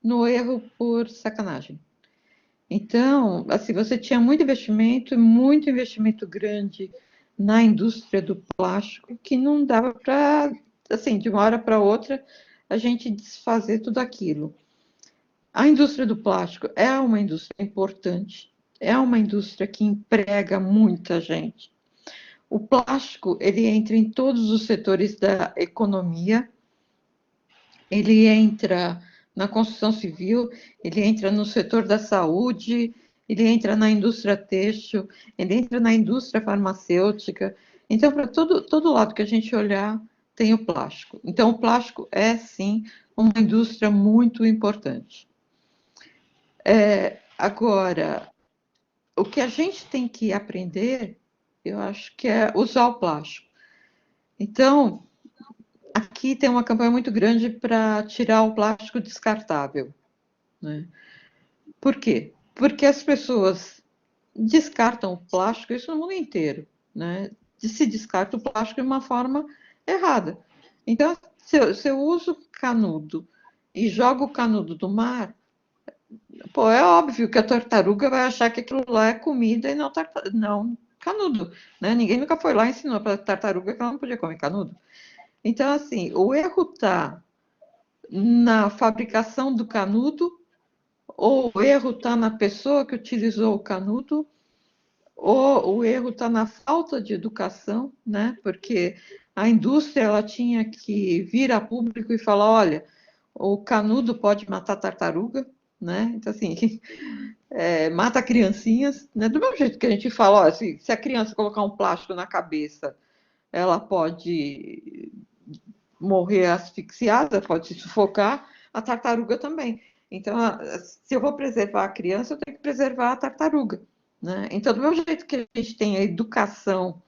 no erro por sacanagem. Então, assim, você tinha muito investimento grande na indústria do plástico que não dava para, assim, de uma hora para outra, a gente desfazer tudo aquilo. A indústria do plástico é uma indústria importante, é uma indústria que emprega muita gente. O plástico, ele entra em todos os setores da economia, ele entra na construção civil, ele entra no setor da saúde, ele entra na indústria têxtil, ele entra na indústria farmacêutica. Então, para todo lado que a gente olhar, tem o plástico. Então, o plástico é, sim, uma indústria muito importante. Agora, o que a gente tem que aprender, eu acho que é usar o plástico. Então, aqui tem uma campanha muito grande para tirar o plástico descartável, né? Por quê? Porque as pessoas descartam o plástico, isso no mundo inteiro, né? Se descarta o plástico de uma forma errada. Então, se eu uso canudo e jogo o canudo do mar, pô, é óbvio que a tartaruga vai achar que aquilo lá é comida e não canudo, né? Ninguém nunca foi lá e ensinou para a tartaruga que ela não podia comer canudo. Então, assim, o erro está na fabricação do canudo, ou o erro está na pessoa que utilizou o canudo, ou o erro está na falta de educação, né? Porque a indústria ela tinha que vir a público e falar, olha, o canudo pode matar tartaruga, né? Então, assim, mata criancinhas, né? Do mesmo jeito que a gente fala, ó, se a criança colocar um plástico na cabeça, ela pode morrer asfixiada, pode se sufocar, a tartaruga também. Então, se eu vou preservar a criança, eu tenho que preservar a tartaruga, né? Então, do mesmo jeito que a gente tem a educação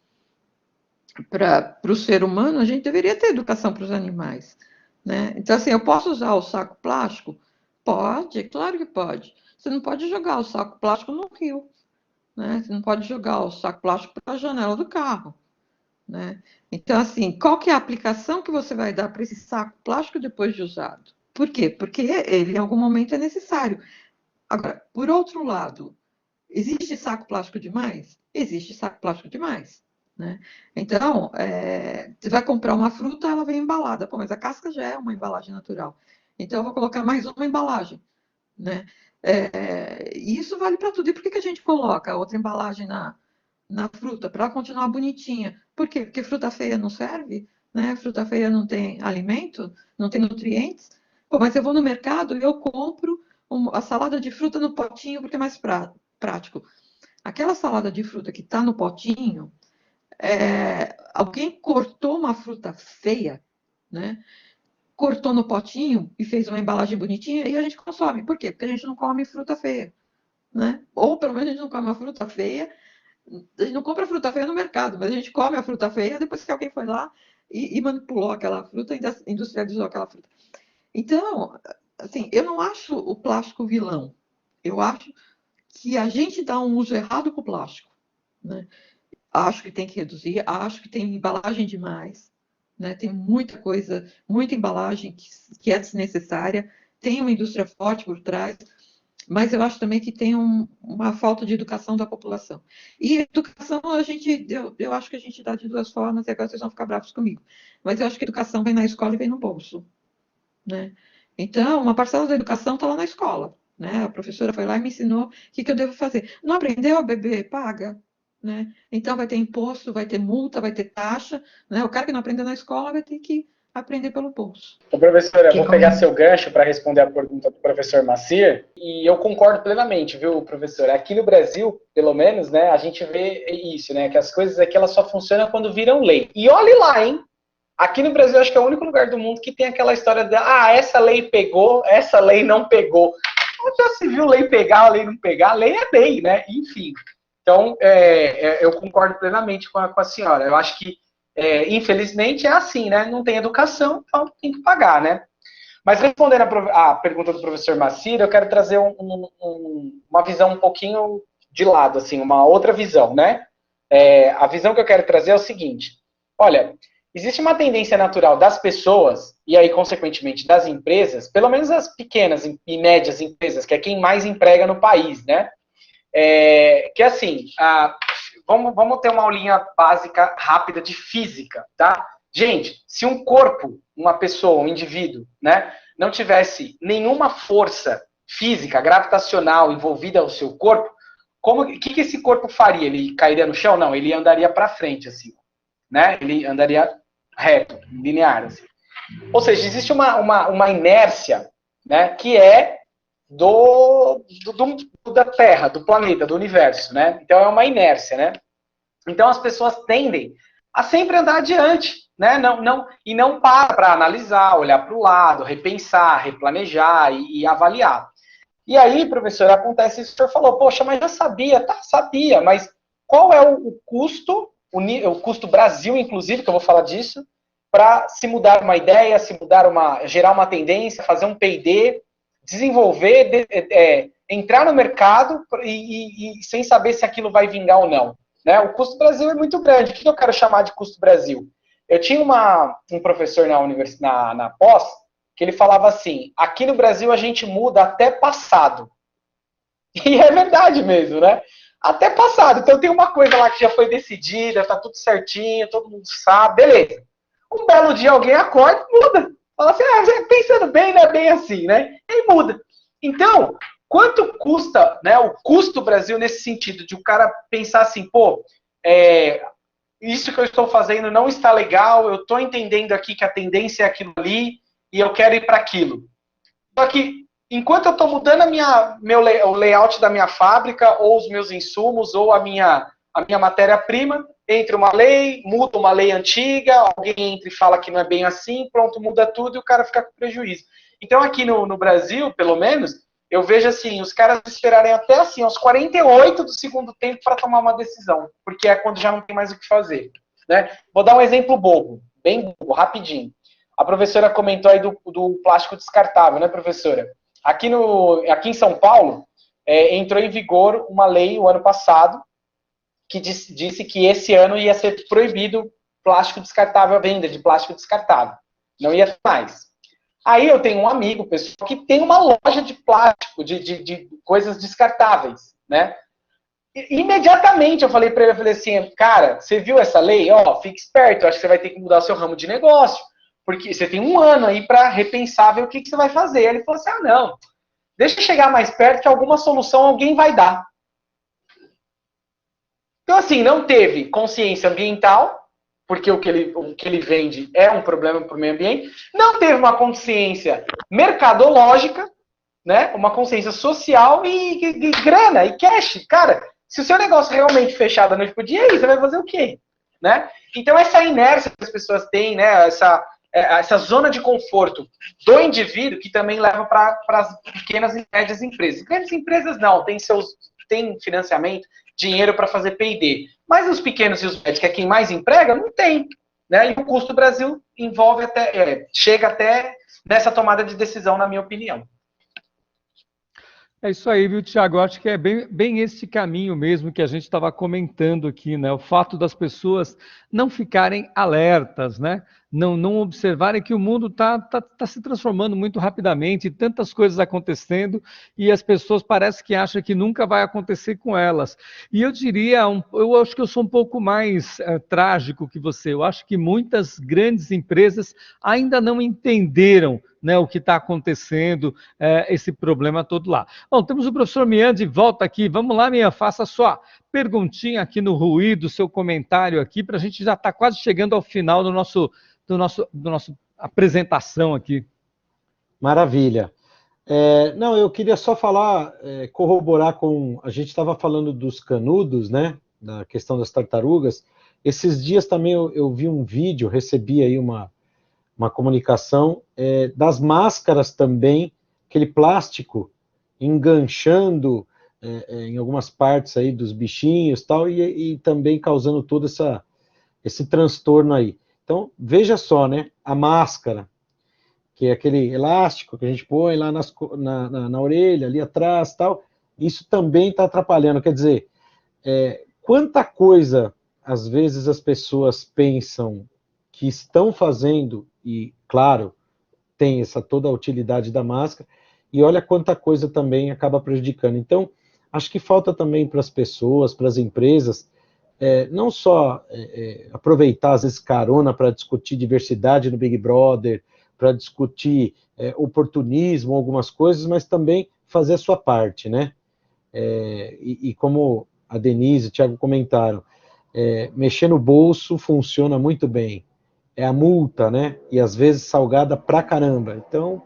para o ser humano, a gente deveria ter educação para os animais, né? Então, assim, eu posso usar o saco plástico? Pode, claro que pode. Você não pode jogar o saco plástico no rio, né? Você não pode jogar o saco plástico para a janela do carro, né? Então, assim, qual que é a aplicação que você vai dar para esse saco plástico depois de usado? Por quê? Porque ele, em algum momento, é necessário. Agora, por outro lado, existe saco plástico demais? Existe saco plástico demais, né? Então, você vai comprar uma fruta, ela vem embalada. Pô, mas a casca já é uma embalagem natural. Então, eu vou colocar mais uma embalagem, né? E isso vale para tudo. E por que a gente coloca outra embalagem na fruta? Para ela continuar bonitinha. Por quê? Porque fruta feia não serve, né? Fruta feia não tem alimento, não tem nutrientes. Pô, mas eu vou no mercado e eu compro a salada de fruta no potinho porque é mais prático. Aquela salada de fruta que está no potinho, alguém cortou uma fruta feia, né? Cortou no potinho e fez uma embalagem bonitinha e a gente consome. Por quê? Porque a gente não come fruta feia, né? Ou pelo menos a gente não come uma fruta feia. A gente não compra fruta feia no mercado, mas a gente come a fruta feia depois que alguém foi lá e manipulou aquela fruta, industrializou aquela fruta. Então, assim, eu não acho o plástico vilão. Eu acho que a gente dá um uso errado com o plástico, né? Acho que tem que reduzir, acho que tem embalagem demais, né? Tem muita coisa, muita embalagem que é desnecessária, tem uma indústria forte por trás, mas eu acho também que tem uma falta de educação da população. E educação, eu acho que a gente dá de duas formas, e agora vocês vão ficar bravos comigo, mas eu acho que a educação vem na escola e vem no bolso, né? Então, uma parcela da educação está lá na escola, né? A professora foi lá e me ensinou o que eu devo fazer. Não aprendeu, bebê? Paga, né? Então, vai ter imposto, vai ter multa, vai ter taxa, né? O cara que não aprendeu na escola vai ter que aprender pelo bolso. Ô, professora, eu vou pegar seu gancho para responder a pergunta do professor Macir, e eu concordo plenamente, viu, professor? Aqui no Brasil, pelo menos, né, a gente vê isso, né, que as coisas aqui elas só funcionam quando viram lei. E olhe lá, hein? Aqui no Brasil, acho que é o único lugar do mundo que tem aquela história de, essa lei pegou, essa lei não pegou. Onde já se viu lei pegar, lei não pegar? Lei é lei, né? Enfim. Então, eu concordo plenamente com a senhora. Eu acho que, infelizmente, é assim, né? Não tem educação, então tem que pagar, né? Mas respondendo a pergunta do professor Macir, eu quero trazer uma visão um pouquinho de lado, assim, uma outra visão, né? A visão que eu quero trazer é o seguinte. Olha, existe uma tendência natural das pessoas, e aí, consequentemente, das empresas, pelo menos as pequenas e médias empresas, que é quem mais emprega no país, né? Que assim, vamos ter uma aulinha básica rápida de física, tá? Gente, se um corpo, uma pessoa, um indivíduo, né, não tivesse nenhuma força física, gravitacional envolvida ao seu corpo, o que esse corpo faria? Ele cairia no chão? Não, ele andaria para frente, assim, né? Ele andaria reto, linear, assim. Ou seja, existe uma inércia, né, que é da Terra, do planeta, do universo, né? Então é uma inércia, né? Então as pessoas tendem a sempre andar adiante, né? E não para analisar, olhar para o lado, repensar, replanejar e avaliar. E aí, professor, acontece isso que o senhor falou, poxa, mas já sabia, tá, sabia, mas qual é o custo, o custo Brasil, inclusive, que eu vou falar disso, para se mudar uma ideia, gerar uma tendência, fazer um P&D, desenvolver, entrar no mercado e sem saber se aquilo vai vingar ou não. Né? O custo Brasil é muito grande. O que eu quero chamar de custo Brasil? Eu tinha um professor na pós, que ele falava assim, aqui no Brasil a gente muda até passado. E é verdade mesmo, né? Até passado. Então tem uma coisa lá que já foi decidida, tá tudo certinho, todo mundo sabe, beleza. Um belo dia alguém acorda e muda. Fala assim, pensando bem, não é bem assim, né? E muda. Então, quanto custa, né, o custo Brasil nesse sentido, de o cara pensar assim, pô, isso que eu estou fazendo não está legal, eu estou entendendo aqui que a tendência é aquilo ali, e eu quero ir para aquilo. Só que, enquanto eu estou mudando o layout da minha fábrica, ou os meus insumos, ou a minha matéria-prima, entra uma lei, muda uma lei antiga, alguém entra e fala que não é bem assim, pronto, muda tudo e o cara fica com prejuízo. Então, aqui no Brasil, pelo menos, eu vejo assim, os caras esperarem até assim, aos 48 do segundo tempo para tomar uma decisão, porque é quando já não tem mais o que fazer. Né? Vou dar um exemplo bobo, bem bobo, rapidinho. A professora comentou aí do plástico descartável, né, professora? Aqui em São Paulo, entrou em vigor uma lei o ano passado que disse que esse ano ia ser proibido plástico descartável, a venda de plástico descartável. Não ia mais. Aí eu tenho um amigo, pessoal, que tem uma loja de plástico, de coisas descartáveis, né? Imediatamente eu falei para ele, eu falei assim, cara, você viu essa lei? Ó, fique esperto, eu acho que você vai ter que mudar o seu ramo de negócio, porque você tem um ano aí para repensar, ver o que você vai fazer. Ele falou assim, não, deixa eu chegar mais perto que alguma solução alguém vai dar. Então, assim, não teve consciência ambiental, porque o que ele vende é um problema para o meio ambiente, não teve uma consciência mercadológica, né? Uma consciência social e grana, e cash. Cara, se o seu negócio realmente fechar da noite pro dia, aí você vai fazer o quê? Né? Então, essa inércia que as pessoas têm, né? Essa zona de conforto do indivíduo, que também leva para as pequenas e médias empresas. Grandes empresas não, tem financiamento, dinheiro para fazer P&D. Mas os pequenos e os médios, que é quem mais emprega, não tem. Né? E o custo do Brasil chega até nessa tomada de decisão, na minha opinião. É isso aí, viu, Tiago? Acho que é bem esse caminho mesmo que a gente estava comentando aqui, né? O fato das pessoas não ficarem alertas, né? Não observarem que o mundo tá se transformando muito rapidamente, tantas coisas acontecendo, e as pessoas parecem que acham que nunca vai acontecer com elas. E eu diria, eu acho que eu sou um pouco mais trágico que você. Eu acho que muitas grandes empresas ainda não entenderam, né, o que está acontecendo, esse problema todo lá. Bom, temos o professor Mian de volta aqui. Vamos lá, Mian, faça a sua perguntinha aqui no ruído, seu comentário aqui, para a gente já estar quase chegando ao final do nosso apresentação aqui. Maravilha. Não, eu queria só falar, corroborar com... A gente estava falando dos canudos, né? Da questão das tartarugas. Esses dias também eu vi um vídeo, recebi aí uma comunicação das máscaras também, aquele plástico enganchando em algumas partes aí dos bichinhos tal, e também causando todo esse transtorno aí. Então, veja só, né, a máscara, que é aquele elástico que a gente põe lá na orelha, ali atrás tal, isso também está atrapalhando. Quer dizer, quanta coisa, às vezes, as pessoas pensam que estão fazendo, e, claro, tem toda a utilidade da máscara, e olha quanta coisa também acaba prejudicando. Então, acho que falta também para as pessoas, para as empresas, não só aproveitar, às vezes, carona para discutir diversidade no Big Brother, para discutir oportunismo, algumas coisas, mas também fazer a sua parte, né? E como a Denise e o Thiago comentaram, mexer no bolso funciona muito bem. É a multa, né? E às vezes salgada pra caramba. Então,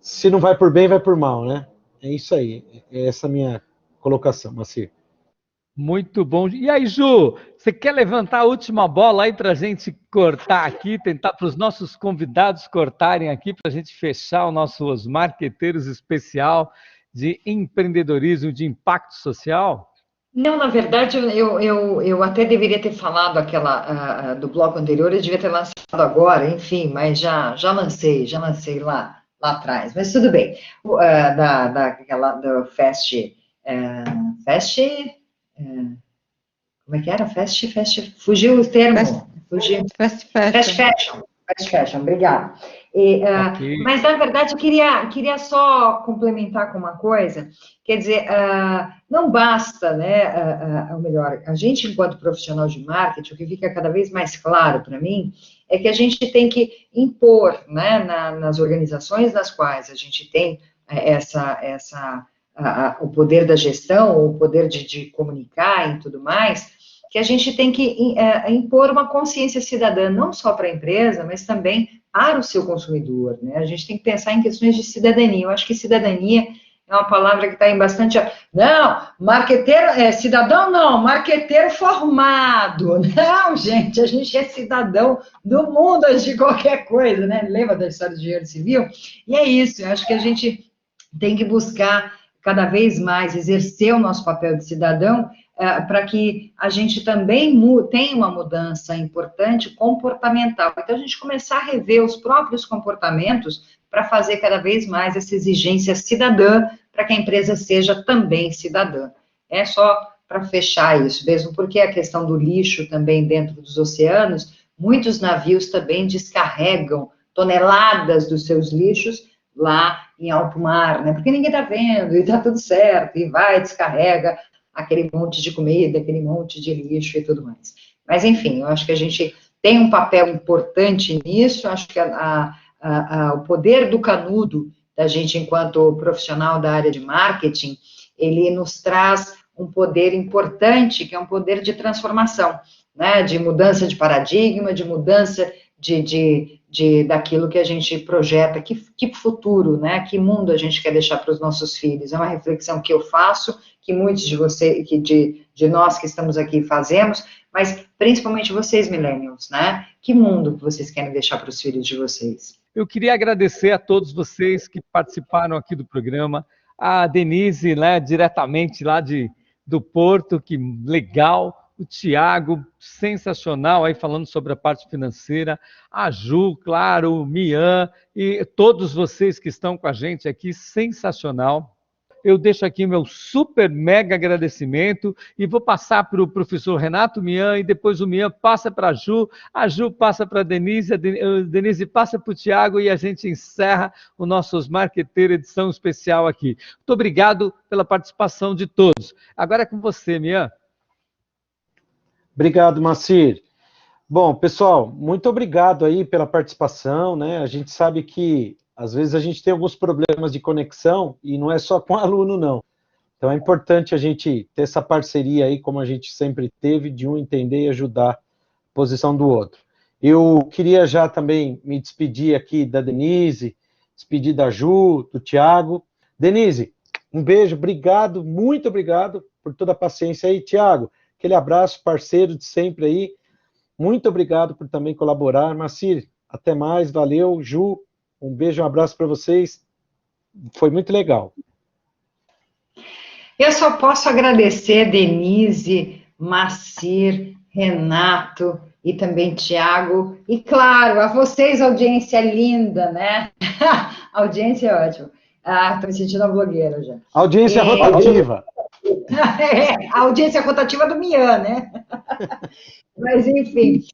se não vai por bem, vai por mal, né? É isso aí. É essa a minha colocação, Macir. Muito bom. E aí, Ju, você quer levantar a última bola aí para a gente cortar aqui, tentar para os nossos convidados cortarem aqui, para a gente fechar o nosso Os Marqueteiros especial de empreendedorismo de impacto social? Não, na verdade, eu até deveria ter falado aquela do bloco anterior, eu devia ter lançado agora, enfim, mas já lancei lá atrás, mas tudo bem. Do como é que era? Fugiu o termo. Fast Fast fashion. fashion, obrigada. Ok. Mas, na verdade, eu queria só complementar com uma coisa, quer dizer, não basta, né, ou melhor, a gente, enquanto profissional de marketing, o que fica cada vez mais claro para mim, é que a gente tem que impor, né, nas organizações nas quais a gente tem o poder da gestão, o poder de comunicar e tudo mais, que a gente tem que impor uma consciência cidadã, não só para a empresa, mas também para o seu consumidor, né? A gente tem que pensar em questões de cidadania. Eu acho que cidadania é uma palavra que está em bastante... Não, marqueteiro, cidadão não, marqueteiro formado. Não, gente, a gente é cidadão do mundo antes de qualquer coisa, né? Lembra da história do engenheiro civil? E é isso, eu acho que a gente tem que buscar cada vez mais exercer o nosso papel de cidadão, para que a gente também tenha uma mudança importante comportamental. Então, a gente começar a rever os próprios comportamentos para fazer cada vez mais essa exigência cidadã, para que a empresa seja também cidadã. É só para fechar isso, mesmo porque a questão do lixo também dentro dos oceanos, muitos navios também descarregam toneladas dos seus lixos lá em alto mar, né? Porque ninguém está vendo, e está tudo certo, e vai, descarrega aquele monte de comida, aquele monte de lixo e tudo mais. Mas, enfim, eu acho que a gente tem um papel importante nisso, eu acho que o poder do canudo da gente, enquanto profissional da área de marketing, ele nos traz um poder importante, que é um poder de transformação, né, de mudança de paradigma, de mudança daquilo que a gente projeta, que futuro, né, que mundo a gente quer deixar para os nossos filhos. É uma reflexão que eu faço, que muitos de vocês, de nós que estamos aqui fazemos, mas principalmente vocês, millennials, né, que mundo que vocês querem deixar para os filhos de vocês? Eu queria agradecer a todos vocês que participaram aqui do programa, a Denise, né, diretamente lá do Porto, que legal, o Thiago, sensacional, aí falando sobre a parte financeira, a Ju, claro, o Mian, e todos vocês que estão com a gente aqui, sensacional. Eu deixo aqui meu super mega agradecimento e vou passar para o professor Renato Mian, e depois o Mian passa para a Ju passa para a Denise passa para o Thiago, e a gente encerra o nosso Os Marqueteiros edição especial aqui. Muito obrigado pela participação de todos. Agora é com você, Mian. Obrigado, Macir. Bom, pessoal, muito obrigado aí pela participação, né? A gente sabe que às vezes a gente tem alguns problemas de conexão e não é só com aluno, não. Então é importante a gente ter essa parceria aí, como a gente sempre teve, de um entender e ajudar a posição do outro. Eu queria já também me despedir aqui da Denise, despedir da Ju, do Thiago. Denise, um beijo, obrigado, muito obrigado por toda a paciência aí. Thiago, aquele abraço, parceiro de sempre aí. Muito obrigado por também colaborar. Macir, até mais, valeu. Ju, um beijo, um abraço para vocês. Foi muito legal. Eu só posso agradecer Denise, Macir, Renato e também Thiago. E, claro, a vocês, audiência linda, né? A audiência é ótima. Estou me sentindo uma blogueira já. Audiência rotativa. A audiência rotativa do Mian, né? Mas, enfim,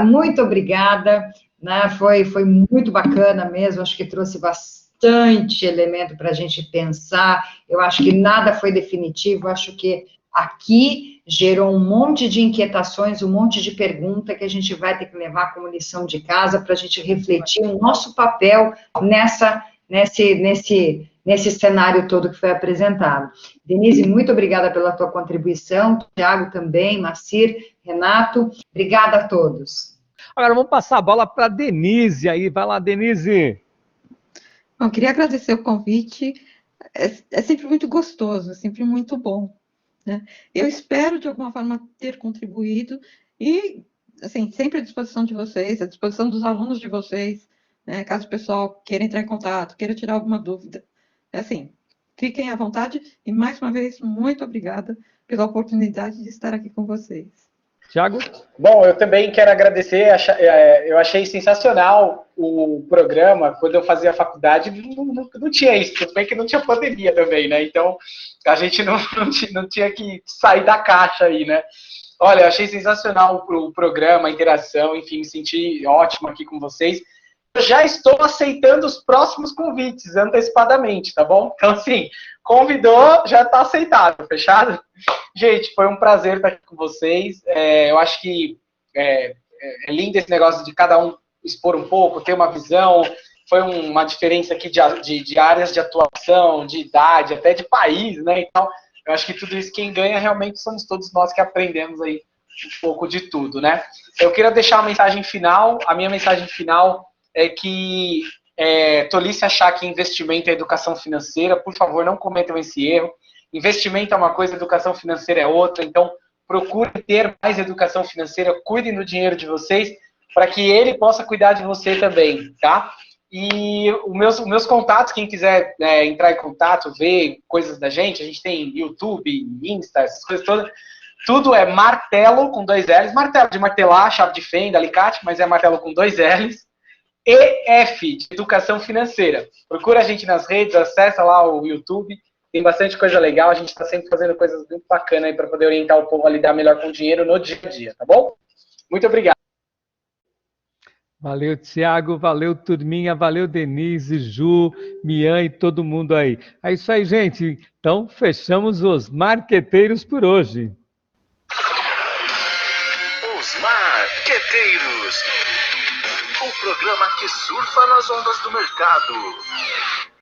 muito obrigada, né? Foi muito bacana mesmo, acho que trouxe bastante elemento para a gente pensar. Eu acho que nada foi definitivo, acho que aqui gerou um monte de inquietações, um monte de pergunta que a gente vai ter que levar como lição de casa para a gente refletir o nosso papel nesse cenário todo que foi apresentado. Denise, muito obrigada pela tua contribuição, Tiago também, Macir, Renato, obrigada a todos. Agora vamos passar a bola para a Denise aí, vai lá, Denise. Bom, eu queria agradecer o convite, é sempre muito gostoso, é sempre muito bom, né? Eu espero, de alguma forma, ter contribuído e, assim, sempre à disposição de vocês, à disposição dos alunos de vocês, né? Caso o pessoal queira entrar em contato, queira tirar alguma dúvida. Assim, fiquem à vontade e, mais uma vez, muito obrigada pela oportunidade de estar aqui com vocês. Tiago? Bom, eu também quero agradecer, eu achei sensacional o programa. Quando eu fazia faculdade, não tinha isso, tudo bem que não tinha pandemia também, né? Então, a gente não tinha que sair da caixa aí, né? Olha, eu achei sensacional o programa, a interação, enfim, me senti ótimo aqui com vocês. Eu já estou aceitando os próximos convites antecipadamente, tá bom? Então, assim, convidou, já está aceitado, fechado? Gente, foi um prazer estar aqui com vocês. Eu acho que é lindo esse negócio de cada um expor um pouco, ter uma visão. Foi uma diferença aqui de áreas de atuação, de idade, até de país, né? Então, eu acho que tudo isso, quem ganha realmente somos todos nós que aprendemos aí um pouco de tudo, né? Eu queria deixar uma mensagem final. A minha mensagem final é que tolice achar que investimento é educação financeira. Por favor, não cometam esse erro. Investimento é uma coisa, educação financeira é outra. Então, procure ter mais educação financeira, cuidem do dinheiro de vocês, para que ele possa cuidar de você também, tá? E os meus contatos, quem quiser entrar em contato, ver coisas da gente tem YouTube, Insta, essas coisas todas. Tudo é Martelo com 2 L's. Martelo de martelar, chave de fenda, alicate, mas é Martelo com 2 L's. EF, de educação financeira. Procura a gente nas redes, acessa lá o YouTube. Tem bastante coisa legal, a gente está sempre fazendo coisas muito bacanas aí para poder orientar o povo a lidar melhor com o dinheiro no dia a dia, tá bom? Muito obrigado. Valeu, Tiago, valeu, turminha, valeu, Denise, Ju, Mian e todo mundo aí. É isso aí, gente. Então, fechamos os marqueteiros por hoje. Os Marqueteiros, o programa que surfa nas ondas do mercado.